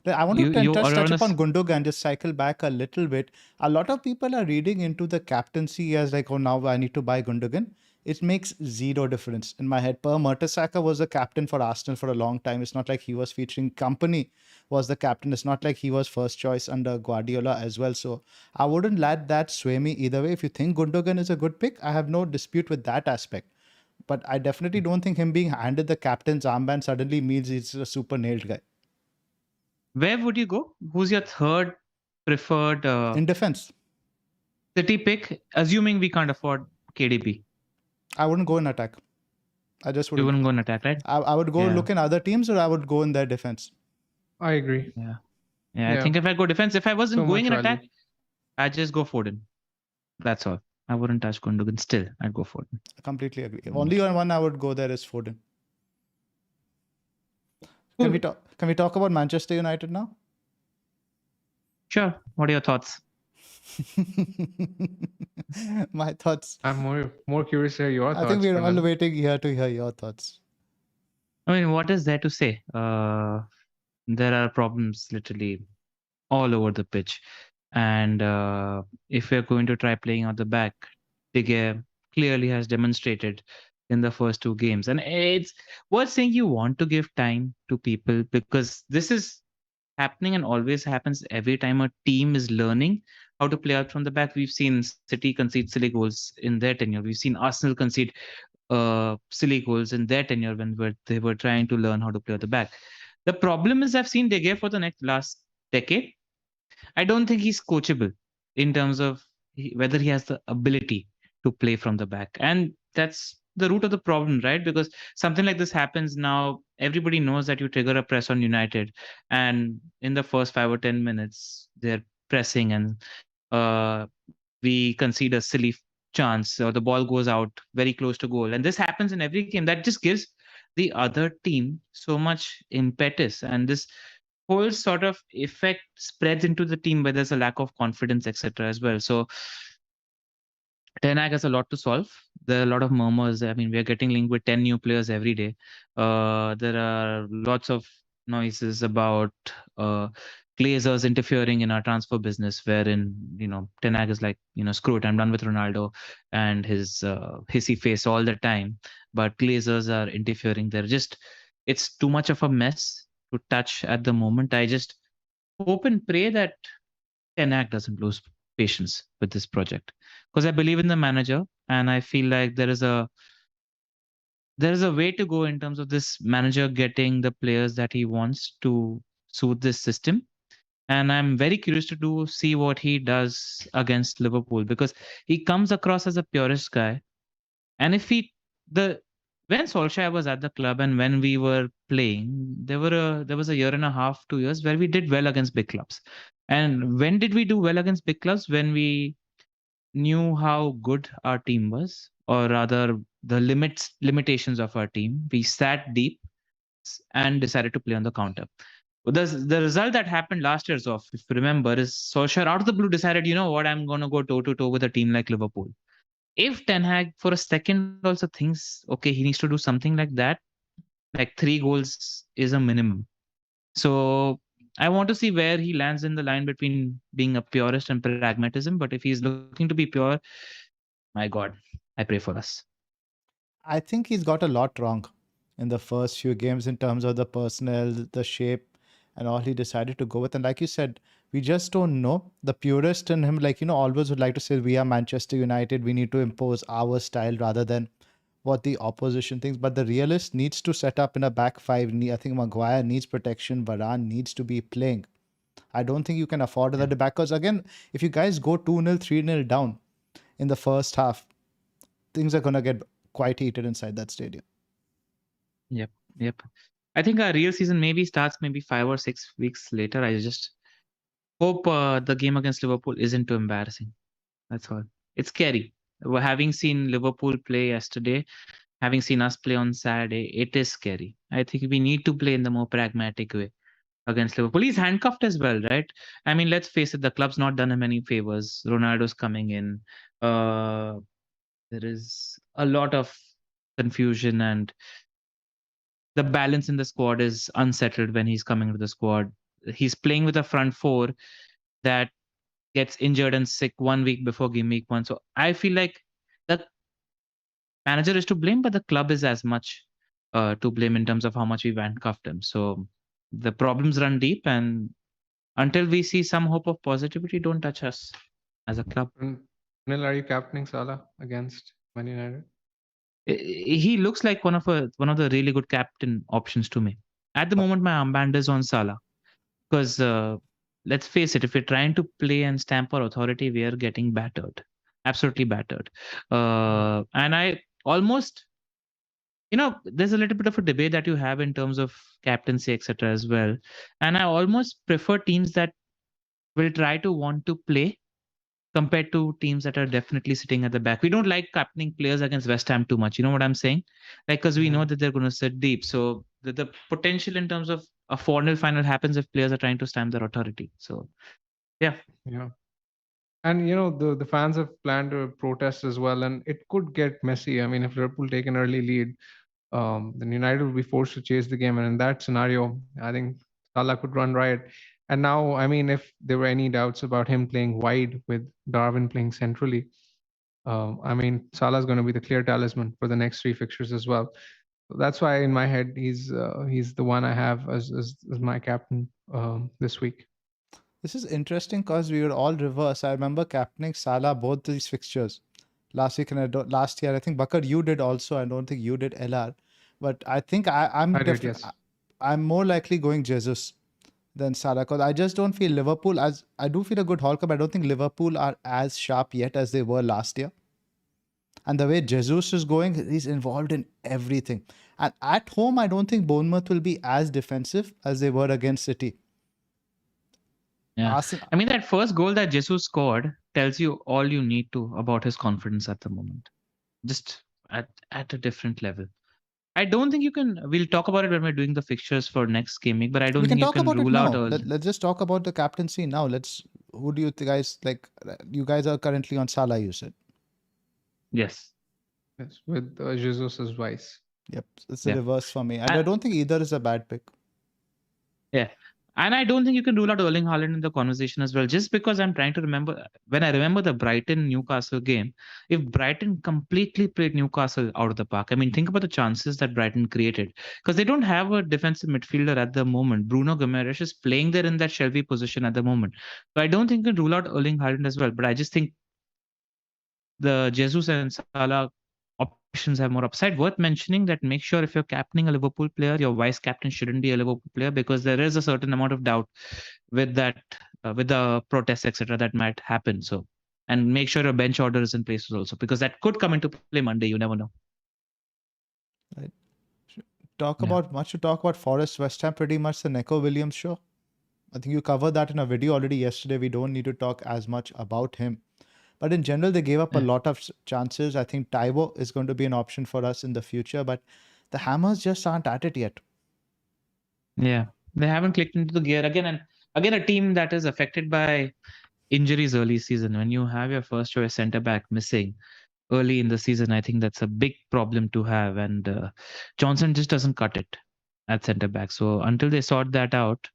I want to You touch are on upon Gundogan, just cycle back a little bit. A lot of people are reading into the captaincy as like, oh, now I need to buy Gundogan. It makes zero difference in my head. Per Mertesacker was the captain for Arsenal for a long time. It's not like he was featuring. Company was the captain. It's not like he was first choice under Guardiola as well. So I wouldn't let that sway me either way. If you think Gundogan is a good pick, I have no dispute with that aspect. But I definitely don't think him being handed the captain's armband suddenly means he's a super nailed guy. Where would you go? Who's your third preferred In defense, City pick, assuming we can't afford KDB? I wouldn't go in attack. I just You wouldn't go in attack, right? I would go Yeah. look in other teams, or I would go in their defense. I agree. Yeah, Yeah. I think if I go defense, if I wasn't So going in much value. attack, I'd just go Foden. That's all. I wouldn't touch Gundogan. Still, I'd go Foden. I completely agree. Only one I would go there is Foden. Cool. Can we talk about Manchester United now? Sure. What are your thoughts? My thoughts. I'm more curious to hear your thoughts. I think we're all Pranal. waiting here to hear your thoughts. I mean, what is there to say? There are problems literally all over the pitch. And if we're going to try playing out the back, De Gea clearly has demonstrated in the first two games. And it's worth saying you want to give time to people, because this is happening and always happens every time a team is learning how to play out from the back. We've seen City concede silly goals in their tenure. We've seen Arsenal concede silly goals in their tenure when they were trying to learn how to play at the back. The problem is I've seen De Gea for the last decade. I don't think he's coachable in terms of whether he has the ability to play from the back. And that's the root of the problem, right? Because something like this happens now, everybody knows that you trigger a press on United, and in the first 5 or 10 minutes, they're pressing and we concede a silly chance, or the ball goes out very close to goal. And this happens in every game. That just gives the other team so much impetus. And this whole sort of effect spreads into the team where there's a lack of confidence, etc. as well. So Ten Hag has a lot to solve. There are a lot of murmurs. I mean, we are getting linked with 10 new players every day. There are lots of noises about Glazers interfering in our transfer business, wherein, Ten Hag is like, screw it, I'm done with Ronaldo and his hissy face all the time. But Glazers are interfering. It's too much of a mess to touch at the moment. I just hope and pray that Ten Hag doesn't lose patience with this project, because I believe in the manager, and I feel like there is a way to go in terms of this manager getting the players that he wants to suit this system. And I'm very curious to see what he does against Liverpool, because he comes across as a purist guy. And when Solskjaer was at the club and when we were playing, there was a year and a half, 2 years where we did well against big clubs. And when did we do well against big clubs? When we knew how good our team was, or rather the limitations of our team. We sat deep and decided to play on the counter. The result that happened last year, Zoff, if you remember, is Solskjaer out of the blue decided, you know what, I'm going to go toe-to-toe with a team like Liverpool. If Ten Hag for a second also thinks, okay, he needs to do something like that, like 3 goals is a minimum. So I want to see where he lands in the line between being a purist and pragmatism. But if he's looking to be pure, my God, I pray for us. I think he's got a lot wrong in the first few games in terms of the personnel, the shape, and all he decided to go with. And like you said, we just don't know. The purist in him, always would like to say, we are Manchester United, we need to impose our style rather than what the opposition thinks. But the realist needs to set up in a back five. I think Maguire needs protection. Varane needs to be playing. I don't think you can afford that back, because again, if you guys go 2-0, 3-0 down in the first half, things are going to get quite heated inside that stadium. Yep. I think our real season maybe starts maybe 5 or 6 weeks later. I just hope the game against Liverpool isn't too embarrassing. That's all. It's scary. Having seen Liverpool play yesterday, having seen us play on Saturday, it is scary. I think we need to play in the more pragmatic way against Liverpool. He's handcuffed as well, right? I mean, let's face it, the club's not done him any favors. Ronaldo's coming in. There is a lot of confusion, and the balance in the squad is unsettled when he's coming to the squad. He's playing with a front four that gets injured and sick 1 week before game week 1. So I feel like the manager is to blame, but the club is as much to blame in terms of how much we've handcuffed him. So the problems run deep, and until we see some hope of positivity, don't touch us as a club. Nil, are you captaining Salah against Man United? He looks like one of the really good captain options to me. At the moment, my armband is on Salah because let's face it, if we're trying to play and stamp our authority, we are getting battered, absolutely battered. And I almost, there's a little bit of a debate that you have in terms of captaincy, etc. as well. And I almost prefer teams that will try to want to play compared to teams that are definitely sitting at the back. We don't like captaining players against West Ham too much. You know what I'm saying? Like, because we know that they're going to sit deep. So the potential in terms of a 4-0 final happens if players are trying to stamp their authority. So, yeah. And the fans have planned a protest as well, and it could get messy. I mean, if Liverpool take an early lead, then United will be forced to chase the game, and in that scenario, I think Salah could run riot. And now, I mean, if there were any doubts about him playing wide with Darwin playing centrally, I mean, Salah's going to be the clear talisman for the next 3 fixtures as well. So that's why in my head he's the one I have as my captain this week. This is interesting because we were all reverse. I remember captaining Salah both these fixtures last week and last year. I think Bakar, you did also. I don't think you did LR, but I think I'm yes. I'm more likely going Jesus than Salah because I just don't feel Liverpool as I do feel a good Hall Cup. I don't think Liverpool are as sharp yet as they were last year. And the way Jesus is going, he's involved in everything. And at home, I don't think Bournemouth will be as defensive as they were against City. Yeah. I mean, that first goal that Jesus scored tells you all you need to about his confidence at the moment. Just at a different level. I don't think you can. We'll talk about it when we're doing the fixtures for next game week, but I don't think you can rule out. Let's just talk about the captaincy now. Who do you guys like? You guys are currently on Salah, you said. Yes, with Jesus as vice. Yep, it's the reverse for me. I don't think either is a bad pick. Yeah. And I don't think you can rule out Erling Haaland in the conversation as well, just because I'm trying to remember, when I remember the Brighton-Newcastle game, if Brighton completely played Newcastle out of the park, I mean, think about the chances that Brighton created, because they don't have a defensive midfielder at the moment. Bruno Guimaraes is playing there in that Shelby position at the moment. So I don't think you can rule out Erling Haaland as well, but I just think the Jesus and Salah options have more upside. Worth mentioning that make sure if you're captaining a Liverpool player, your vice captain shouldn't be a Liverpool player, because there is a certain amount of doubt with that, with the protests, etc., that might happen. So, and make sure your bench order is in place also, because that could come into play Monday. You never know. Right. Much to talk about Forest West Ham, pretty much the Neco Williams show. I think you covered that in a video already yesterday. We don't need to talk as much about him. But in general, they gave up a lot of chances. I think Taiwo is going to be an option for us in the future, but the Hammers just aren't at it yet. Yeah, they haven't clicked into the gear again. And again, a team that is affected by injuries early season. When you have your first choice centre back missing early in the season, I think that's a big problem to have. And Johnson just doesn't cut it at centre back. So until they sort that out,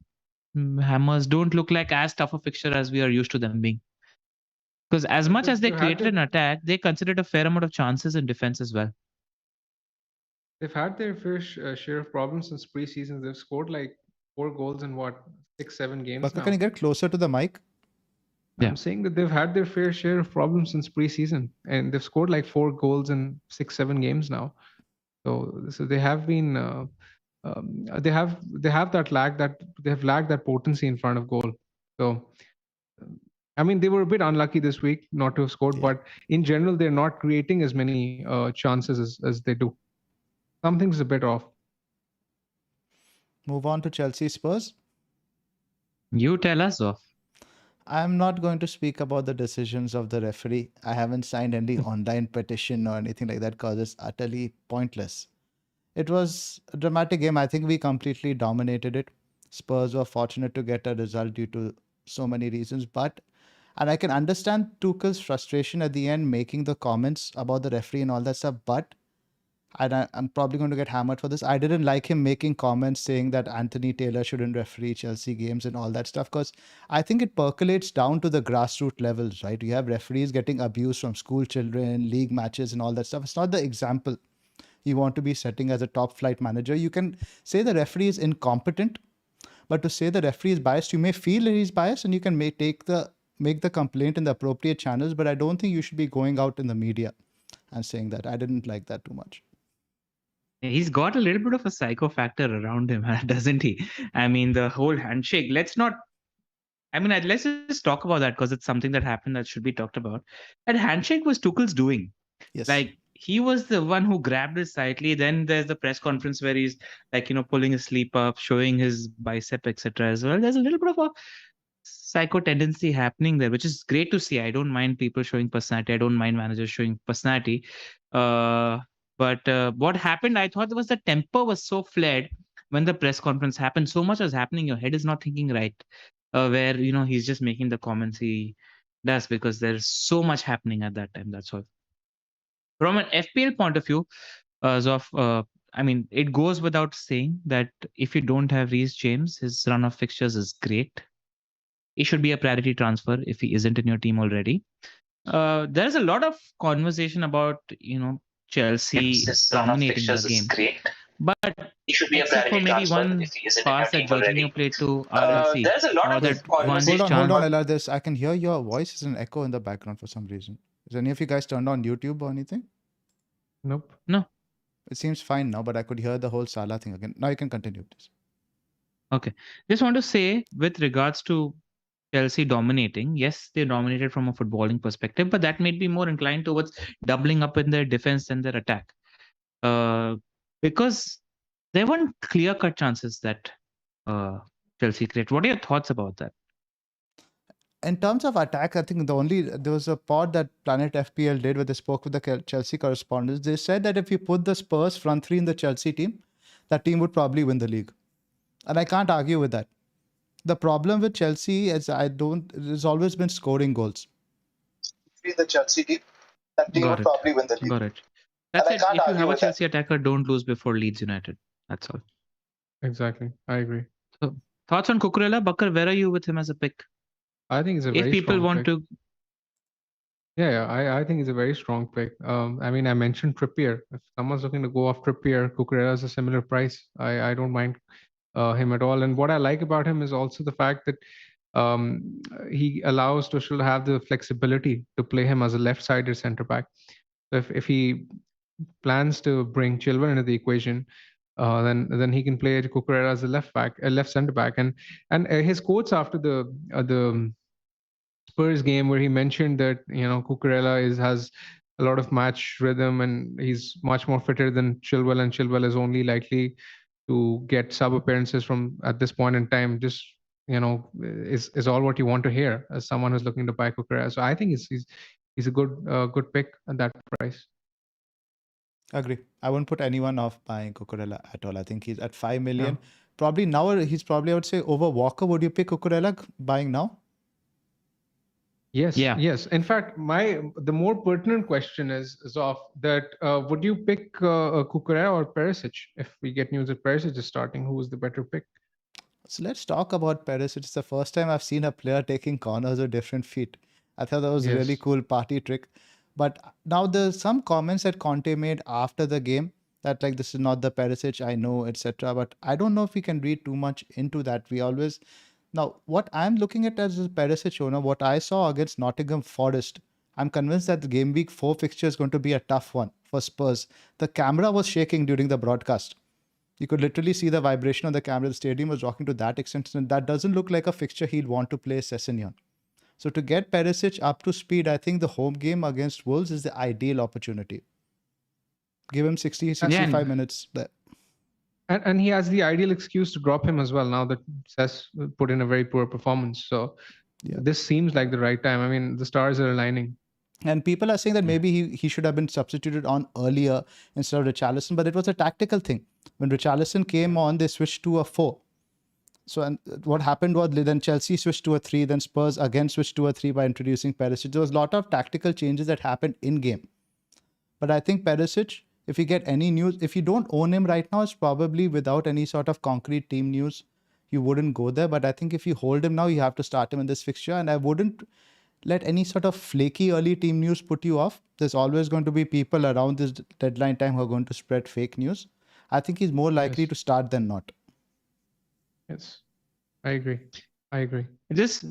Hammers don't look like as tough a fixture as we are used to them being. Because as much as they created an attack, they considered a fair amount of chances in defense as well. They've had their fair share of problems since preseason. They've scored like 4 goals in 6-7 games But now. Can you get closer to the mic? I'm saying that they've had their fair share of problems since preseason, and they've scored like 4 goals in 6-7 games now. So they have been they have that lack, that they have lacked that potency in front of goal. So I mean, they were a bit unlucky this week not to have scored, but in general, they're not creating as many chances as they do. Something's a bit off. Move on to Chelsea Spurs. You tell us off. I'm not going to speak about the decisions of the referee. I haven't signed any online petition or anything like that because it's utterly pointless. It was a dramatic game. I think we completely dominated it. Spurs were fortunate to get a result due to so many reasons, and I can understand Tuchel's frustration at the end making the comments about the referee and all that stuff, but I'm probably going to get hammered for this. I didn't like him making comments saying that Anthony Taylor shouldn't referee Chelsea games and all that stuff because I think it percolates down to the grassroots levels, right? You have referees getting abused from school children, league matches, and all that stuff. It's not the example you want to be setting as a top flight manager. You can say the referee is incompetent, but to say the referee is biased, you may feel that he's biased and you can make the complaint in the appropriate channels, but I don't think you should be going out in the media and saying that. I didn't like that too much. He's got a little bit of a psycho factor around him, doesn't he? I mean, the whole handshake. Let's just talk about that because it's something that happened that should be talked about. That handshake was Tuchel's doing. Yes. Like, he was the one who grabbed it slightly. Then there's the press conference where he's like, pulling his sleeve up, showing his bicep, etc. as well. There's a little bit of a psycho tendency happening there, which is great to see. I don't mind people showing personality. I don't mind managers showing personality. But what happened, I thought, was the temper was so flared when the press conference happened. So much was happening. Your head is not thinking right. Where, he's just making the comments he does because there's so much happening at that time. That's all. From an FPL point of view, it goes without saying that if you don't have Reece James, his run of fixtures is great. He should be a priority transfer if he isn't in your team already. There's a lot of conversation about, Chelsea dominating the game. Great. But he should be except for maybe one pass that Jorginho played to RLC. There's a lot of conversation. Hold on, Ella. I can hear your voice is an echo in the background for some reason. Is any of you guys turned on YouTube or anything? Nope. No. It seems fine now, but I could hear the whole Salah thing again. Now you can continue, please. Okay. Just want to say, with regards to Chelsea dominating, yes, they dominated from a footballing perspective, but that made me more inclined towards doubling up in their defense than their attack. Because there weren't clear-cut chances that Chelsea created. What are your thoughts about that? In terms of attack, I think there was a pod that Planet FPL did where they spoke with the Chelsea correspondents. They said that if you put the Spurs front three in the Chelsea team, that team would probably win the league. And I can't argue with that. The problem with Chelsea is it's always been scoring goals. In the Chelsea team, that team would probably win the league. Got it. That's it. If you have a Chelsea attacker, don't lose before Leeds United. That's all. Exactly. I agree. So, thoughts on Cucurella? Bakar, where are you with him as a pick? I think it's a very if people strong want pick. to. Yeah, I think it's a very strong pick. I mentioned Trippier. If someone's looking to go off Trippier, Cucurella is a similar price. I don't mind him at all. And what I like about him is also the fact that he allows Tuchel to have the flexibility to play him as a left-sided centre back. So if he plans to bring Chilwell into the equation, then he can play Cucurella as a left centre back. And his quotes after the Spurs game where he mentioned that Cucurella has a lot of match rhythm and he's much more fitter than Chilwell, and Chilwell is only likely to get sub appearances from at this point in time. Just is all what you want to hear as someone who's looking to buy Cucurella. So I think he's a good pick at that price. Agree. I won't put anyone off buying Cucurella at all. I think he's at 5 million. Yeah. Probably now he's probably, I would say, over Walker. Would you pick Cucurella buying now? Yes. Yeah. Yes. In fact, the more pertinent question is of that. Would you pick Cucurella or Perisic? If we get news that Perisic is starting, who is the better pick? So let's talk about Perisic. It's the first time I've seen a player taking corners with different feet. I thought that was a really cool party trick. But now there's some comments that Conte made after the game that this is not the Perisic I know, etc. But I don't know if we can read too much into that. Now, what I'm looking at as a Perisic owner, what I saw against Nottingham Forest, I'm convinced that the game week 4 fixture is going to be a tough one for Spurs. The camera was shaking during the broadcast. You could literally see the vibration of the camera. The stadium was rocking to that extent. And that doesn't look like a fixture he'd want to play Sessegnon. So to get Perisic up to speed, I think the home game against Wolves is the ideal opportunity. Give him 65 minutes there. And he has the ideal excuse to drop him as well now that Cess put in a very poor performance. So this seems like the right time. I mean, the stars are aligning. And people are saying that maybe he should have been substituted on earlier instead of Richarlison, but it was a tactical thing. When Richarlison came on, they switched to a 4. So and what happened was then Chelsea switched to a 3, then Spurs again switched to a 3 by introducing Perisic. There was a lot of tactical changes that happened in game. But I think Perisic, if you get any news, if you don't own him right now, it's probably without any sort of concrete team news, you wouldn't go there. But I think if you hold him now, you have to start him in this fixture. And I wouldn't let any sort of flaky early team news put you off. There's always going to be people around this deadline time who are going to spread fake news. I think he's more likely to start than not. Yes, I agree. I just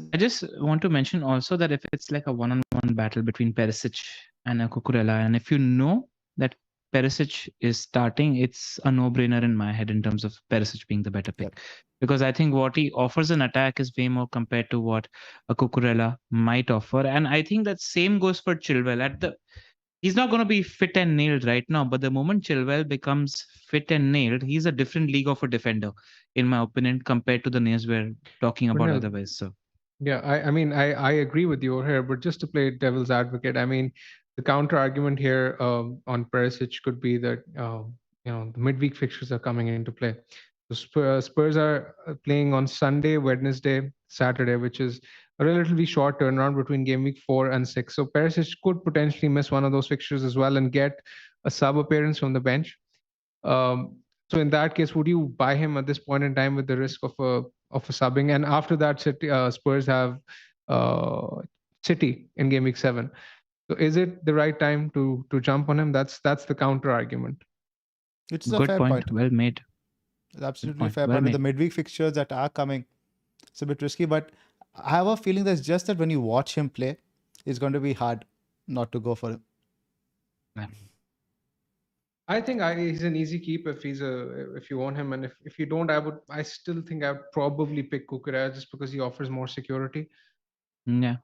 want to mention also that if it's like a one-on-one battle between Perisic and a Cucurella, and if you know that Perisic is starting, it's a no-brainer in my head in terms of Perisic being the better pick. Because I think what he offers in attack is way more compared to what a Cucurella might offer. And I think that same goes for Chilwell. He's not going to be fit and nailed right now, but the moment Chilwell becomes fit and nailed, he's a different league of a defender, in my opinion, compared to the names we're talking about otherwise. So yeah, I mean, I agree with you here, but just to play devil's advocate, I mean, the counter argument here on Perisic could be that the midweek fixtures are coming into play. So Spurs are playing on Sunday, Wednesday, Saturday, which is a relatively short turnaround between game week 4 and 6. So Perisic could potentially miss one of those fixtures as well and get a sub appearance from the bench. So in that case, would you buy him at this point in time with the risk of a subbing? And after that, Spurs have City in game week 7. So is it the right time to jump on him? That's the counter argument. It's a fair point. Well made. It's absolutely fair point. With the midweek fixtures that are coming, it's a bit risky, but I have a feeling that's just that when you watch him play, it's going to be hard not to go for him. Yeah. I think he's an easy keep if you own him, and if you don't, I still think I'd probably pick Cucurella just because he offers more security. Yeah,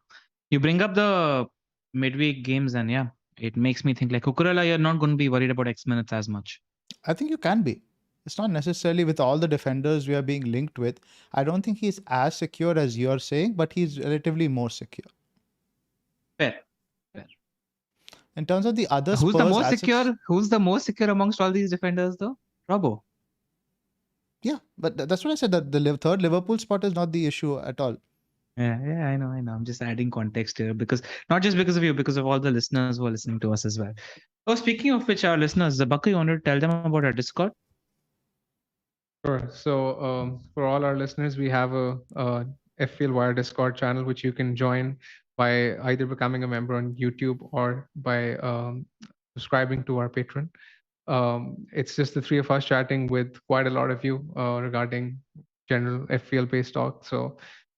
you bring up the midweek games, and yeah, it makes me think like Cucurella, you're not going to be worried about X minutes as much. I think you can be. It's not necessarily with all the defenders we are being linked with. I don't think he's as secure as you're saying, but he's relatively more secure. Fair. In terms of the other Who's the most assets, secure? Who's the most secure amongst all these defenders, though? Robbo. Yeah, but that's what I said. That the third Liverpool spot is not the issue at all. Yeah, I know. I'm just adding context here because not just because of you, because of all the listeners who are listening to us as well. Oh, speaking of which, our listeners, Zabaka, you want to tell them about our Discord? Sure. So for all our listeners, we have a FPL Wire Discord channel which you can join by either becoming a member on YouTube or by subscribing to our Patreon. It's just the three of us chatting with quite a lot of you regarding general FPL based talk. So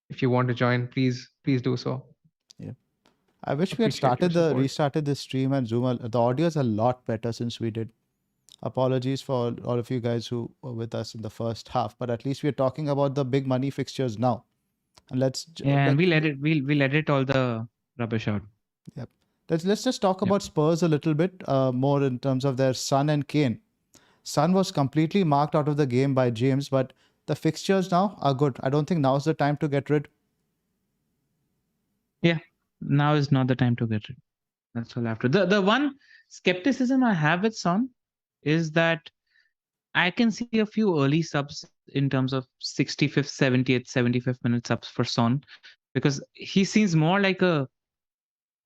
if you want to join, please do so. Yeah, I wish we had restarted the stream and Zoom. The audio is a lot better since we did. Apologies for all of you guys who were with us in the first half, but at least we're talking about the big money fixtures now. And we'll edit all the rubbish out. Yep. Let's just talk about Spurs a little bit more in terms of their Son and Kane. Son was completely marked out of the game by James, but the fixtures now are good. I don't think now's the time to get rid. Yeah, now is not the time to get rid. That's all after. The one skepticism I have with Son is that I can see a few early subs in terms of 65th, 70th, 75th minute subs for Son, because he seems more like a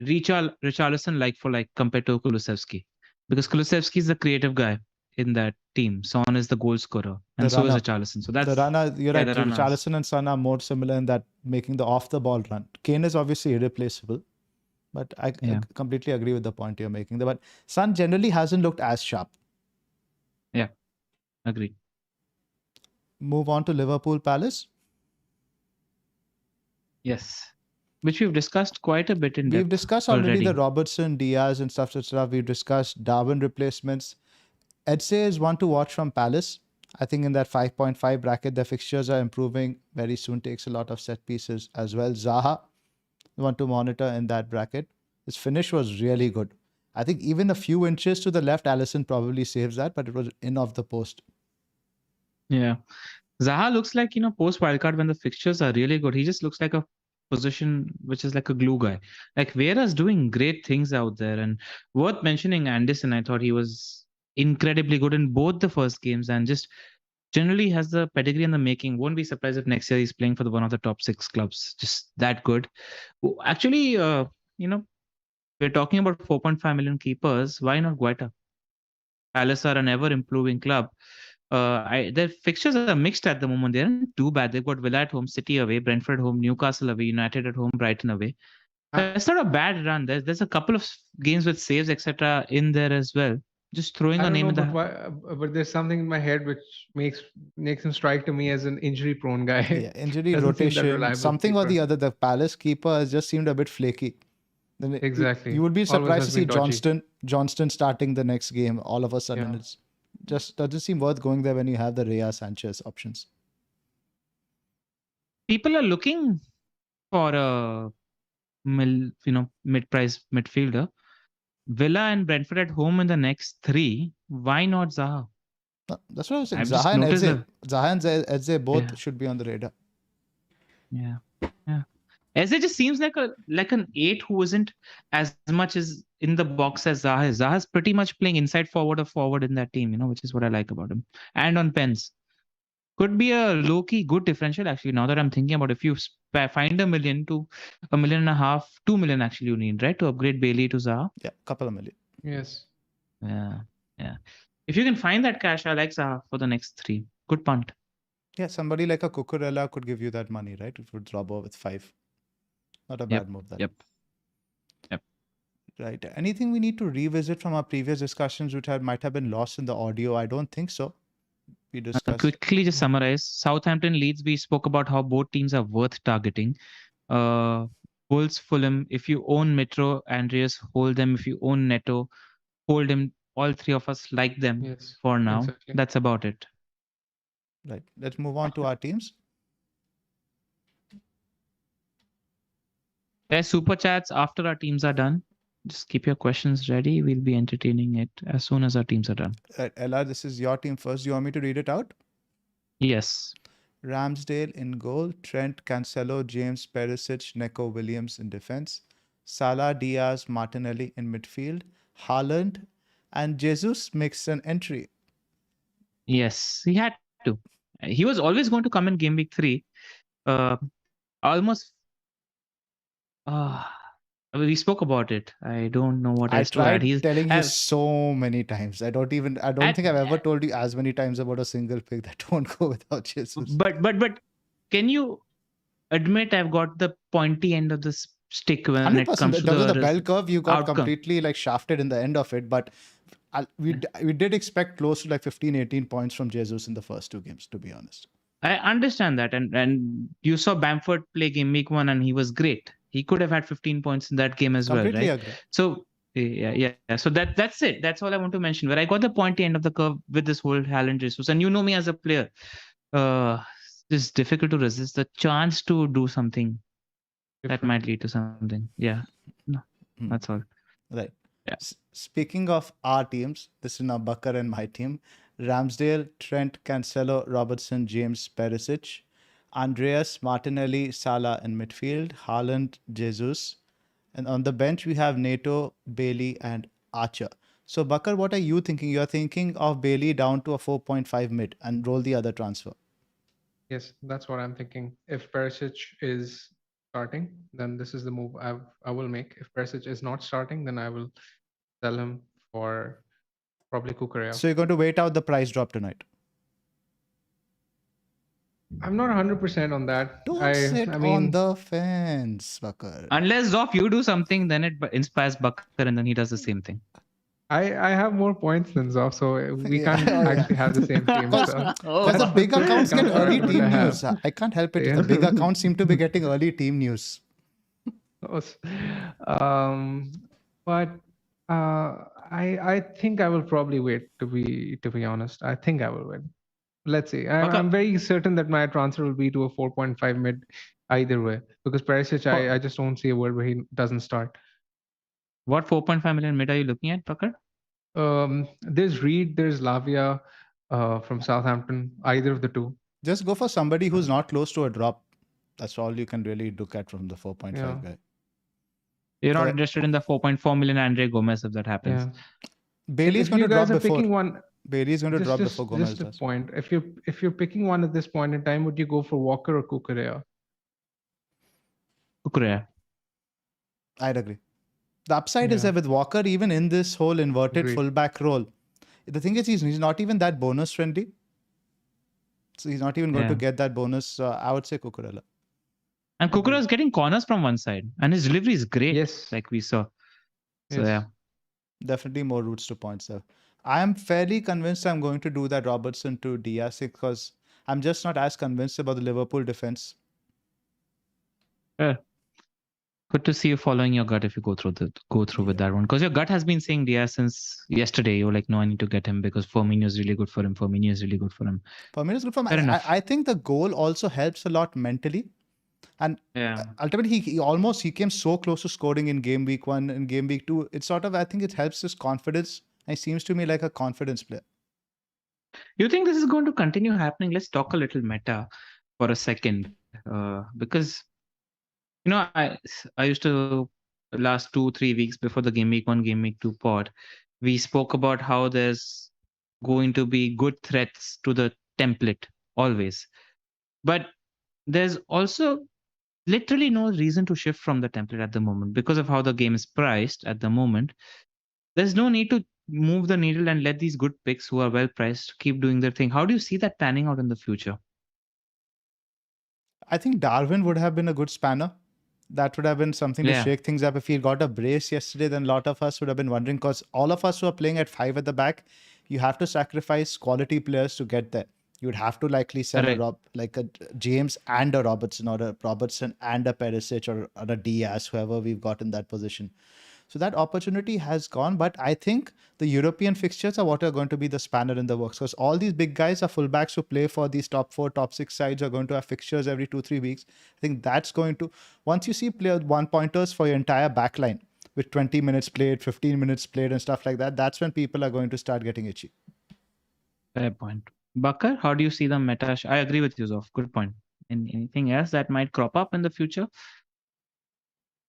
Richarlison like for like compared to Kulusevski, because Kulusevski is the creative guy in that team. Son is the goal scorer, and so is Richarlison. So that's the runner. You're right. Richarlison and Son are more similar in that making the off the ball run. Kane is obviously irreplaceable, but I completely agree with the point you're making. But Son generally hasn't looked as sharp. Yeah, agreed. Move on to Liverpool Palace. Yes, which we've discussed quite a bit in depth. We've discussed already the Robertson, Diaz and stuff. We've discussed Darwin replacements. Edse is one to watch from Palace. I think in that 5.5 bracket, the fixtures are improving. Very soon takes a lot of set pieces as well. Zaha, one to monitor in that bracket. His finish was really good. I think even a few inches to the left, Alisson probably saves that, but it was in off the post. Yeah. Zaha looks like, post wildcard when the fixtures are really good. He just looks like a position which is like a glue guy. Like Vieira's doing great things out there. And worth mentioning, Anderson, I thought he was incredibly good in both the first games and just generally has the pedigree in the making. Won't be surprised if next year he's playing for one of the top 6 clubs. Just that good. Actually, we're talking about 4.5 million keepers. Why not Guaita? Palace are an ever improving club. Their fixtures are mixed at the moment. They aren't too bad. They've got Villa at home, City away, Brentford home, Newcastle away, United at home, Brighton away. That's not a bad run. There's a couple of games with saves, etc., in there as well. Just throwing I a don't name know, in but the. why, but there's something in my head which makes him strike to me as an injury-prone guy. Yeah, injury, Doesn't seem that rotation, reliable something or keeper. the other. The Palace keeper has just seemed a bit flaky. Then Exactly. you would be Always surprised has to see been dodgy. Johnston starting the next game. All of a sudden, Yeah. it's just doesn't seem worth going there when you have the Rhea Sanchez options. People are looking for a mid-price midfielder. Villa and Brentford at home in the next 3. Why not Zaha? That's what I was saying. I've just noticed Zaha and Eze both Yeah. should be on the radar. Yeah. Eze just seems like an 8 who isn't as much as in the box as Zaha is. Zaha's pretty much playing inside forward or forward in that team, which is what I like about him. And on pens. Could be a low-key good differential, actually, now that I'm thinking about if you find $1 million to $1.5 million, $2 million actually you need, right? To upgrade Bailey to Zaha. Yeah, couple of million. Yes. Yeah. If you can find that cash, I like Zaha for the next 3. Good punt. Yeah, somebody like a Cucurella could give you that money, right? It would drop over with 5. Not a bad move that. Yep. Right. Anything we need to revisit from our previous discussions which might have been lost in the audio? I don't think so. We discussed. Quickly just summarize. Southampton, Leeds, we spoke about how both teams are worth targeting. Wolves, Fulham, if you own Metro, Andreas, hold them. If you own Neto, hold him. All 3 of us like them for now. Exactly. That's about it. Right. Let's move on to our teams. There's super chats after our teams are done. Just keep your questions ready. We'll be entertaining it as soon as our teams are done. Ella, this is your team first. Do you want me to read it out? Yes. Ramsdale in goal, Trent, Cancelo, James, Perisic, Neco, Williams in defense, Salah, Diaz, Martinelli in midfield, Haaland, and Jesus makes an entry. Yes, he had to. He was always going to come in game week 3. Almost. We spoke about it. I don't know what else to add. I tried telling you so many times. I don't think I've ever told you as many times about a single pick that won't go without Jesus. But can you admit I've got the pointy end of the stick when 100%. it comes to the bell curve? You got completely like shafted in the end of it. But we did expect close to like 15-18 points from Jesus in the first 2 games, to be honest. I understand that, and you saw Bamford play game week 1 and he was great. He could have had 15 points in that game as well, right? Agree. So yeah. So that's it. That's all I want to mention. Where I got the pointy end of the curve with this whole Haaland Jesus, and you know me as a player. It's difficult to resist the chance to do something that might lead to something. Yeah, no, that's all. Right. Yeah. Speaking of our teams, this is now Bakar and my team. Ramsdale, Trent, Cancelo, Robertson, James, Perisic, Andreas, Martinelli, Salah in midfield, Haaland, Jesus. And on the bench, we have Neto, Bailey, and Archer. So, Bakar, what are you thinking? You're thinking of Bailey down to a 4.5 mid and roll the other transfer. Yes, that's what I'm thinking. If Perisic is starting, then this is the move I will make. If Perisic is not starting, then I will sell him for probably Cucurella. So you're going to wait out the price drop tonight? I'm not 100% on that. Don't sit on the fence, Bakar. Unless Zoff, you do something, then it inspires Bakar and then he does the same thing. I have more points than Zoff, so we can't actually have the same team. Because the big accounts get early team news. I can't help it. The big accounts seem to be getting early team news. But I think I will probably wait, to be honest. I think I will wait. Let's see. I'm very certain that my transfer will be to a 4.5 mid either way, because Perisic, I just don't see a world where he doesn't start. What 4.5 million mid are you looking at, Bakar? There's Reed, there's Lavia, from Southampton, either of the two. Just go for somebody who's not close to a drop. That's all you can really look at from the 4.5 Yeah. guy. You're not Yeah. interested in the 4.4 million Andre Gomez if that happens. Yeah. Bailey's If going you to drop guys are before. picking one, Bailey's going to drop before Gomez just a does. point. If you're picking one at this point in time, would you go for Walker or Cucurella? Cucurella. I'd agree. The upside is Yeah. that with Walker, even in this whole inverted Agreed. fullback role, the thing is he's not even that bonus friendly. So he's not even going to Yeah. get that bonus. I would say Cucurella. And Cucurella is getting corners from one side, and his delivery is great, Yes. like we saw. So Yes. yeah. Definitely more routes to points there. I am fairly convinced I'm going to do that Robertson to Diaz because I'm just not as convinced about the Liverpool defense. Good to see you following your gut if you go through with that one, because your gut has been saying Diaz since yesterday. You're like, no, I need to get him because Firmino is really good for him. Firmino is really good for him. For me, it's good for me. Fair enough. I think the goal also helps a lot mentally. And Yeah. ultimately, he came so close to scoring in game week 1 and game week 2. It's sort of, I think it helps his confidence. He seems to me like a confidence player. You think this is going to continue happening? Let's talk a little meta for a second, because I used to last 2-3 weeks before the game week 1, game week 2 pod, we spoke about how there's going to be good threats to the template always, but there's also literally no reason to shift from the template at the moment because of how the game is priced at the moment. There's no need to move the needle and let these good picks who are well priced keep doing their thing. How do you see that panning out in the future? I think Darwin would have been a good spanner. That would have been something to Yeah. shake things up. If he got a brace yesterday, then a lot of us would have been wondering, because all of us who are playing at 5 at the back, you have to sacrifice quality players to get there. You would have to likely sell Correct. a James and a Robertson, or a Robertson and a Perisic, or a Diaz, whoever we've got in that position. So that opportunity has gone, but I think the European fixtures are what are going to be the spanner in the works, because all these big guys are fullbacks who play for these top 4, top 6 sides are going to have fixtures every 2-3 weeks. I think that's going to, once you see player one pointers for your entire back line with 20 minutes played, 15 minutes played and stuff like that, that's when people are going to start getting itchy. Fair point. Bakar, how do you see the meta? I agree with you, Zoff. Good point. Anything else that might crop up in the future?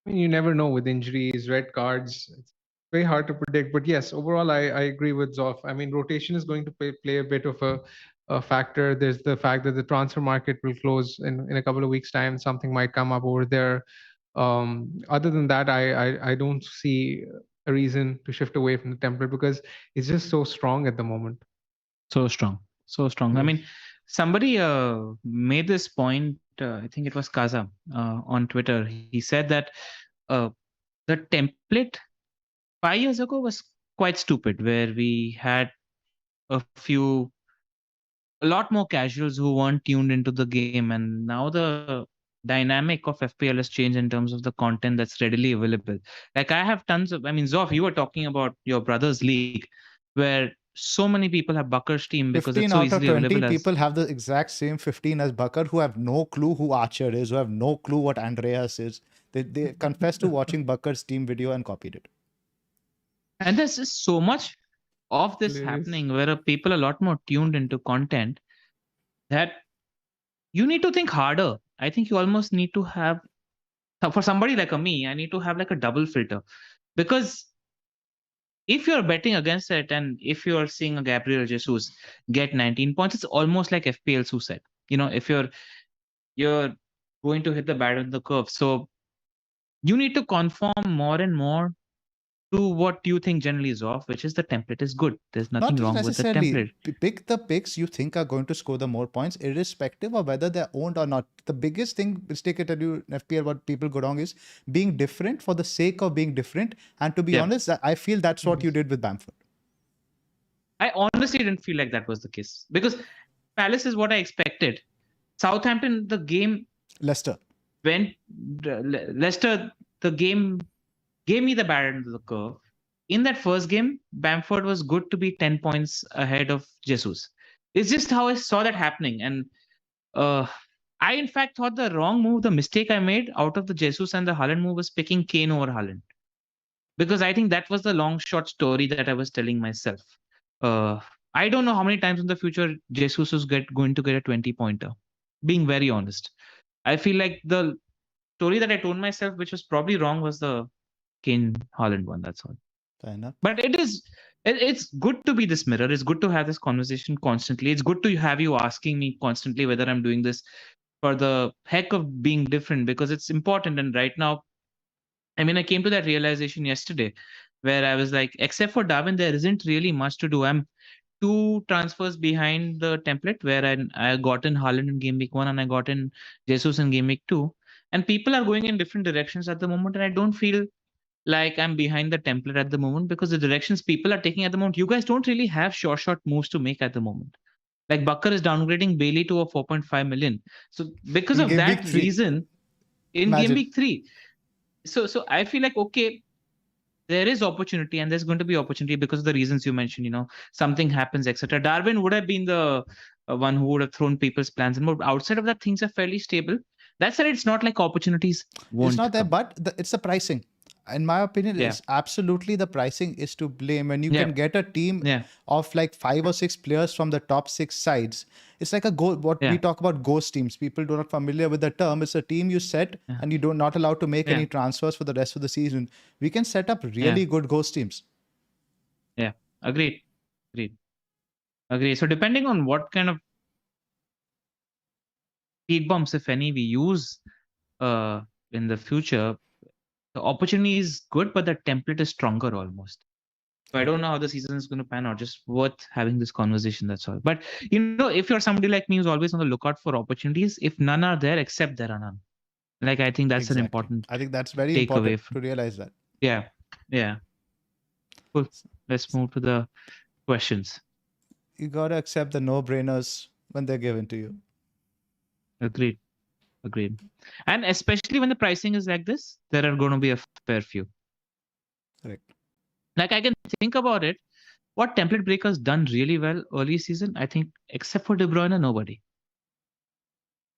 I mean, you never know with injuries, red cards. It's very hard to predict. But yes, overall, I agree with Zoff. I mean, rotation is going to play a bit of a factor. There's the fact that the transfer market will close in a couple of weeks' time. Something might come up over there. Other than that, I don't see a reason to shift away from the template because it's just so strong at the moment. So strong. I mean, somebody made this point. I think it was Kaza on Twitter. He said that the template 5 years ago was quite stupid, where we had a lot more casuals who weren't tuned into the game, and now the dynamic of FPL has changed in terms of the content that's readily available. Like I have tons of, I mean, Zoff, you were talking about your brother's league, where so many people have Bucker's team because 15 it's so out of easily 20 available. people have the exact same 15 as Bucker, who have no clue who Archer is, who have no clue what Andreas is. They confess to watching Bucker's team video and copied it. And there's just so much of this Hilarious. happening where people are a lot more tuned into content that you need to think harder. I think you almost need to have, for somebody like me, I need to have like a double filter, because if you're betting against it and if you're seeing a Gabriel Jesus get 19 points, it's almost like FPL suicide. If you're going to hit the bat on the curve. So you need to conform more and more to what you think generally is off, which is the template is good. There's nothing Not wrong with the necessarily. template. Pick the picks you think are going to score the more points, irrespective of whether they're owned or not. The biggest mistake I tell you in FPL, what people go wrong is being different for the sake of being different. And to be honest, I feel that's what you did with Bamford. I honestly didn't feel like that was the case, because Palace is what I expected. Southampton, the game Leicester, the game gave me the bad end of the curve. In that first game, Bamford was good to be 10 points ahead of Jesus. It's just how I saw that happening. And I, in fact, thought the mistake I made out of the Jesus and the Haaland move was picking Kane over Haaland. Because I think that was the long shot story that I was telling myself. I don't know how many times in the future Jesus is going to get a 20-pointer. Being very honest, I feel like the story that I told myself, which was probably wrong, was the Kane Haaland one. That's all. Fair enough. But it's good to be this mirror. It's good to have this conversation constantly. It's good to have you asking me constantly whether I'm doing this for the heck of being different, because it's important. And right now, I mean, I came to that realization yesterday where I was like, except for Darwin, there isn't really much to do. I'm 2 transfers behind the template where I got in Haaland in game week 1 and I got in Jesus in game week 2. And people are going in different directions at the moment. And I don't feel like I'm behind the template at the moment, because the directions people are taking at the moment, you guys don't really have short moves to make at the moment. Like Bucker is downgrading Bailey to a 4.5 million. So because In of game that week 3. reason, in Imagine. game week 3. So I feel like, okay, there is opportunity, and there's going to be opportunity because of the reasons you mentioned, something happens, etc. Darwin would have been the one who would have thrown people's plans and more. Outside of that, things are fairly stable. That said, it's not like opportunities won't It's not there, come. but it's the pricing. In my opinion, Yeah. it's absolutely the pricing is to blame. When you Yeah. can get a team Yeah. of like 5 or 6 players from the top 6 sides, it's like a goal. What Yeah. we talk about ghost teams. People do not familiar with the term. It's a team you set Yeah. and you do not allowed to make Yeah. any transfers for the rest of the season. We can set up really good ghost teams. Yeah. Agreed. So depending on what kind of speed bumps, if any, we use in the future, the opportunity is good, but the template is stronger almost. So I don't know how the season is going to pan out. Just worth having this conversation. That's all. But if you're somebody like me who's always on the lookout for opportunities, if none are there, accept there are none. Like, I think that's an Exactly. important I think that's very takeaway important to realize that. Yeah. Cool. Let's move to the questions. You gotta accept the no-brainers when they're given to you. Agreed. And especially when the pricing is like this, there are going to be a fair few. Correct. Like, I can think about it. What template breakers done really well early season? I think, except for De Bruyne, nobody.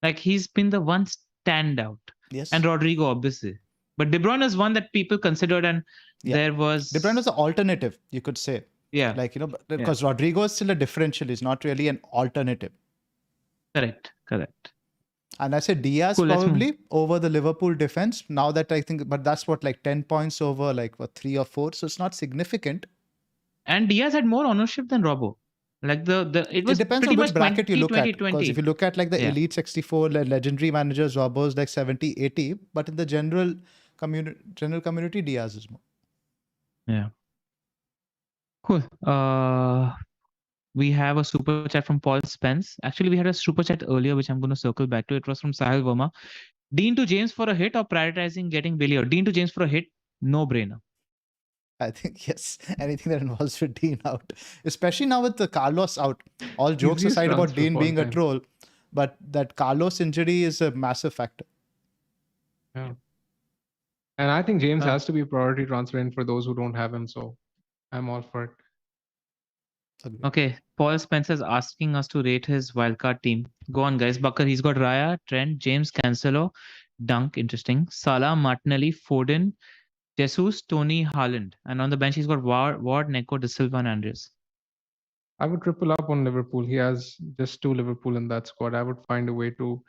Like, he's been the one standout. Yes. And Rodrigo, obviously. But De Bruyne is one that people considered, and there was... De Bruyne was an alternative, you could say. Yeah. Like, because Rodrigo is still a differential. He's not really an alternative. Correct. And I said Diaz probably over the Liverpool defense. Now that I think, but that's what, like 10 points over like 3 or 4. So it's not significant. And Diaz had more ownership than Robbo. Like it was depends pretty on which much bracket you look at. 20, Because if you look at like the Yeah. Elite 64 legendary managers, Robbo's like 70, 80. But in the general community, Diaz is more. Yeah. Cool. We have a super chat from Paul Spence. Actually, we had a super chat earlier, which I'm going to circle back to. It was from Sahil Verma. Dean to James for a hit or prioritizing getting Bailey? Or Dean to James for a hit? No brainer. I think, yes, anything that involves with Dean out. Especially now with the Carlos out. All jokes Easiest aside about transfer Dean of all being a time. troll. But that Carlos injury is a massive factor. Yeah. And I think James has to be a priority transfer in for those who don't have him. So I'm all for it. Agreed. Okay. Paul Spence is asking us to rate his wildcard team. Go on, guys. Bucker, he's got Raya, Trent, James, Cancelo, Dunk, interesting. Salah, Martinelli, Foden, Jesus, Tony, Haaland. And on the bench, he's got Ward, Neco, De Silva, and Andres. I would triple up on Liverpool. He has just 2 Liverpool in that squad. I would find a way to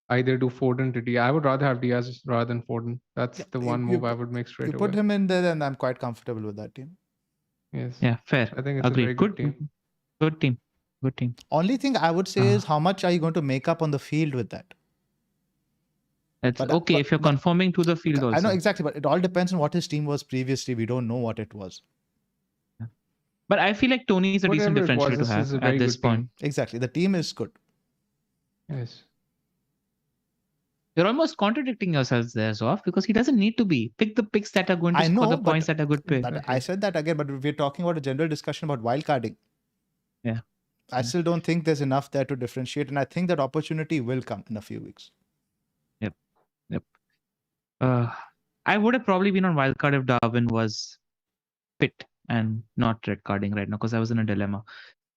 either do Foden to Diaz. I would rather have Diaz rather than Foden. That's the one move I would make straight You away. put him in there and I'm quite comfortable with that team. Yes. Yeah, fair. I think it's Agreed. a very good team. Good team. Only thing I would say is how much are you going to make up on the field with that? That's okay if you're conforming to the field also. I know exactly, but it all depends on what his team was previously. We don't know what it was. But I feel like Tony is a decent Whatever it was, differential to this have is a at very this good team. point. Exactly. The team is good. Yes. You're almost contradicting yourselves there, Zoff, because he doesn't need to be. Pick the picks that are going to score the points that are good pick. But I said that again, but we're talking about a general discussion about wildcarding. Yeah. I still don't think there's enough there to differentiate. And I think that opportunity will come in a few weeks. Yep. I would have probably been on wildcard if Darwin was fit and not red carding right now, because I was in a dilemma.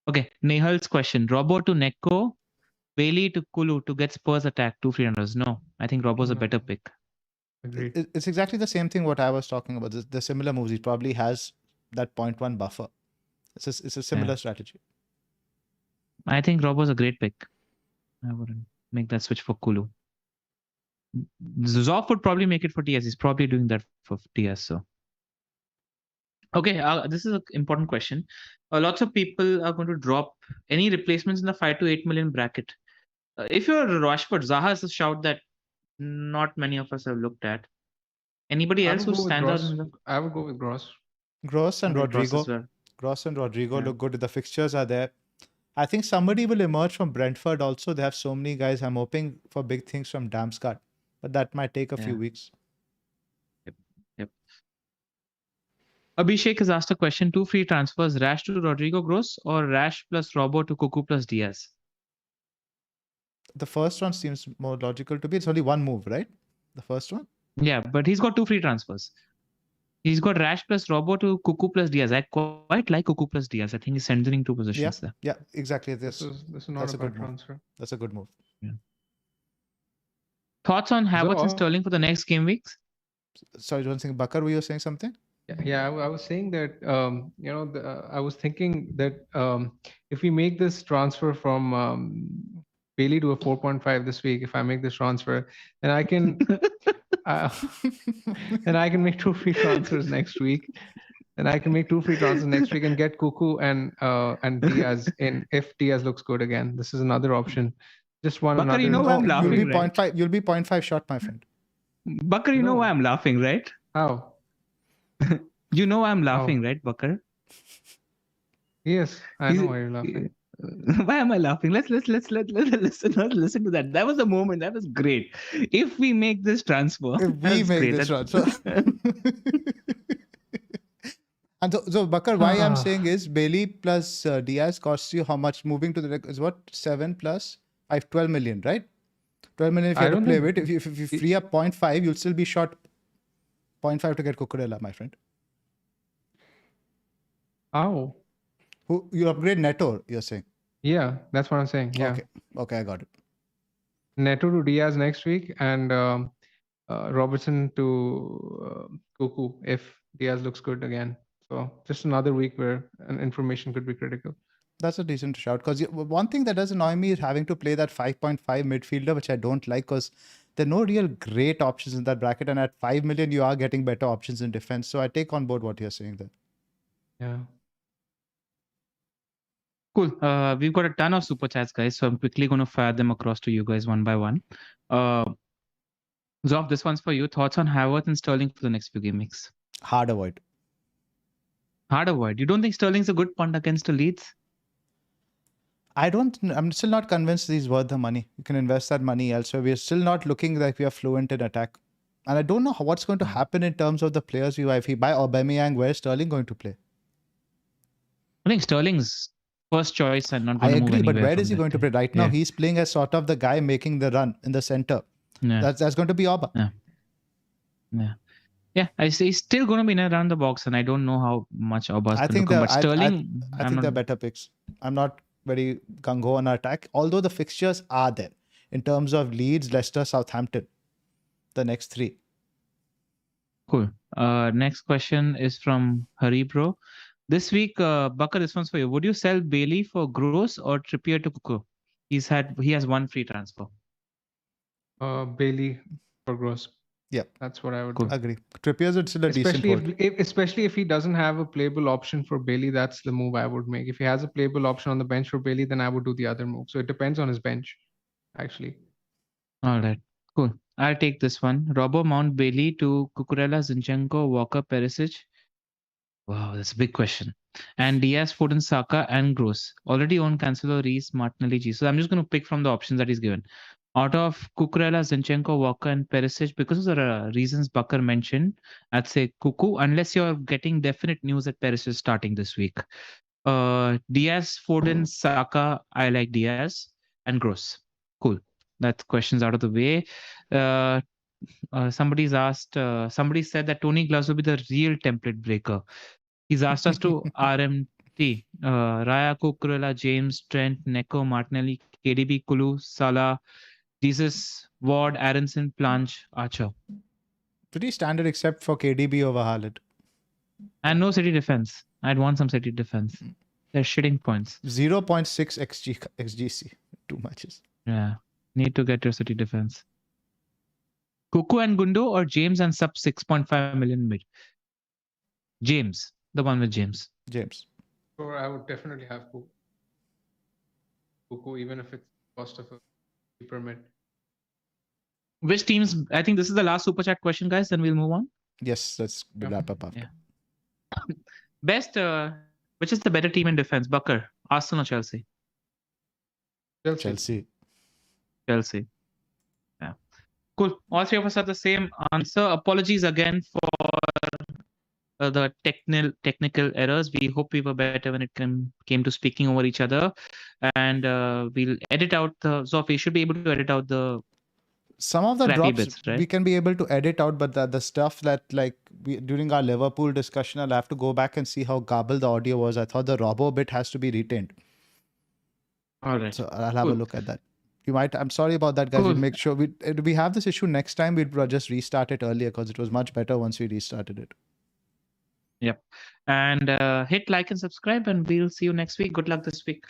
Okay, Nehal's question. Robbo to Neko, Bailey to Kulu to get Spurs attack, 2 free runners. No, I think Robbo's a better pick. Agreed. It's exactly the same thing what I was talking about. The similar moves. He probably has that 0.1 buffer. It's a similar strategy. I think Robo's a great pick. I wouldn't make that switch for Kulu. Zoff would probably make it for TS. He's probably doing that for TS. So, okay, this is an important question. Lots of people are going to drop any replacements in the 5 to 8 million bracket. If you're Rashford, Zaha is a shout that not many of us have looked at. Anybody I else would who go with stands out? Gross. In the I would go with Gross. Gross and I think Gross Rodrigo. as well. Gross and Rodrigo Yeah. look good. The fixtures are there. I think somebody will emerge from Brentford also. They have so many guys. I'm hoping for big things from Damsgaard, but that might take a few Yeah. weeks. Yep. Abhishek has asked a question: 2 free transfers, Rash to Rodrigo Gross or Rash plus Robo to Cuckoo plus Diaz? The first one seems more logical to be. It's only one move, right? The first one. Yeah, but he's got 2 free transfers. He's got Rash plus Robo to Cuckoo plus Diaz. I quite like Cuckoo plus Diaz. I think he's centering 2 positions there. Yeah, exactly. This is not that's a a good bad move. transfer. That's a good move. Thoughts on Havertz and So- Sterling for the next game weeks? Sorry, one thing. Bakar, were you saying something? Yeah, I was saying that I was thinking that if we make this transfer from Bailey to a 4.5 this week, if I make this transfer, then I can and I can make 2 free transfers next week. And I can make 2 free transfers next week and get Cuckoo and Diaz in if Diaz looks good again. This is another option. Just one Bakar, another. you know why I'm you'll laughing, be right? 0.5. You'll be 0.5 short, my friend. Bakar, you know No. why I'm laughing, right? How? You know why I'm laughing, right, Bakar? Yes, I know why you're laughing. Why am I laughing? Let's listen to that. That was a moment. That was great. If we make this transfer, If we that's make great. this That's- And so Bakar, why I'm saying is Bailey plus Diaz costs you how much? Moving to the is what 7 plus 5, 12 million, right? 12 million if you I have to don't play think- with. If you free up 0.5, you'll still be short 0.5 to get Cucurella, my friend. Oh, Who you upgrade Neto? You're saying? yeah, that's what I'm saying. Yeah. Okay, I got it. Neto to Diaz next week and Robertson to Cuckoo if Diaz looks good again. So just another week where an information could be critical. That's a decent shout. Because one thing that does annoy me is having to play that 5.5 midfielder, which I don't like because there are no real great options in that bracket. And at 5 million, you are getting better options in defense. So I take on board what you're saying there. Yeah. Cool. We've got a ton of super chats, guys. So I'm quickly going to fire them across to you guys one by one. Zoff, this one's for you. Thoughts on Havertz and Sterling for the next few game weeks? Hard avoid. Hard avoid. You don't think Sterling's a good punt against the Leeds? I'm still not convinced he's worth the money. You can invest that money elsewhere. We're still not looking like we are fluent in attack. And I don't know what's going to happen in terms of the players we buy. If we buy Aubameyang, where is Sterling going to play? I think Sterling's first choice and not I going to move agree, but anywhere where from is he that going to thing. play? Right now, Yeah. he's playing as sort of the guy making the run in the center. Yeah. That's going to be Auba. Yeah, I say he's still going to be in and around the box, and I don't know how much Auba's I going to think come. that- But Sterling, I think they're better picks. I'm not very gung-ho on our attack, although the fixtures are there in terms of Leeds, Leicester, Southampton, the next 3. Cool. Next question is from Hari Bro. This week, Bakar, this one's for you. Would you sell Bailey for Gross or Trippier to Cuckoo? He has 1 free transfer. Bailey for Gross. Yep. That's what I would Cool. do. Agree. Trippier's still a decent Especially hold. especially if he doesn't have a playable option for Bailey, that's the move I would make. If he has a playable option on the bench for Bailey, then I would do the other move. So it depends on his bench, actually. All right. Cool. I'll take this one. Robbo Mount Bailey to Cucurella, Zinchenko, Walker, Perisic. Wow, that's a big question. And Diaz, Foden, Saka, and Gross. Already own Cancelo, Reese, Martinelli, G. So I'm just going to pick from the options that he's given. Out of Cucurella, Zinchenko, Walker, and Perisic, because of the reasons Bakar mentioned, I'd say Cuckoo, unless you're getting definite news that Perisic is starting this week. Diaz, Foden, Saka, I like Diaz, and Gross. Cool. That question's out of the way. Somebody's asked, somebody said that Tony Gloves will be the real template breaker. He's asked us to RMT. Raya, Cucurella, James, Trent, Neko, Martinelli, KDB, Kulu, Salah, Jesus, Ward, Aronson, Planche, Archer. Pretty standard except for KDB over Haaland. And no City defense. I'd want some City defense. They're shitting points. 0.6 XGC, 2 matches. Yeah. Need to get your City defense. Cuckoo and Gundo or James and sub 6.5 million mid? James. The one with James. James. Sure, I would definitely have Cuckoo, even if it's cost of a cheaper mid. Which teams? I think this is the last super chat question, guys. Then we'll move on. Yes, let's wrap up after. Yeah. Best, which is the better team in defense? Bucker, Arsenal or Chelsea? Chelsea. Chelsea. Yeah. Cool. All three of us have the same answer. Apologies again for the technical errors. We hope we were better when it came to speaking over each other. And we'll edit out so we should be able to edit out the some of the crappy drops bits, right? we can be able to edit out, but the stuff that during our Liverpool discussion, I'll have to go back and see how garbled the audio was. I thought the Robbo bit has to be retained. All right. So I'll have a look at that. I'm sorry about that, guys. Cool. We'll make sure we have this issue next time. We'll just restart it earlier because it was much better once we restarted it. Yep. And hit like and subscribe, and we'll see you next week. Good luck this week.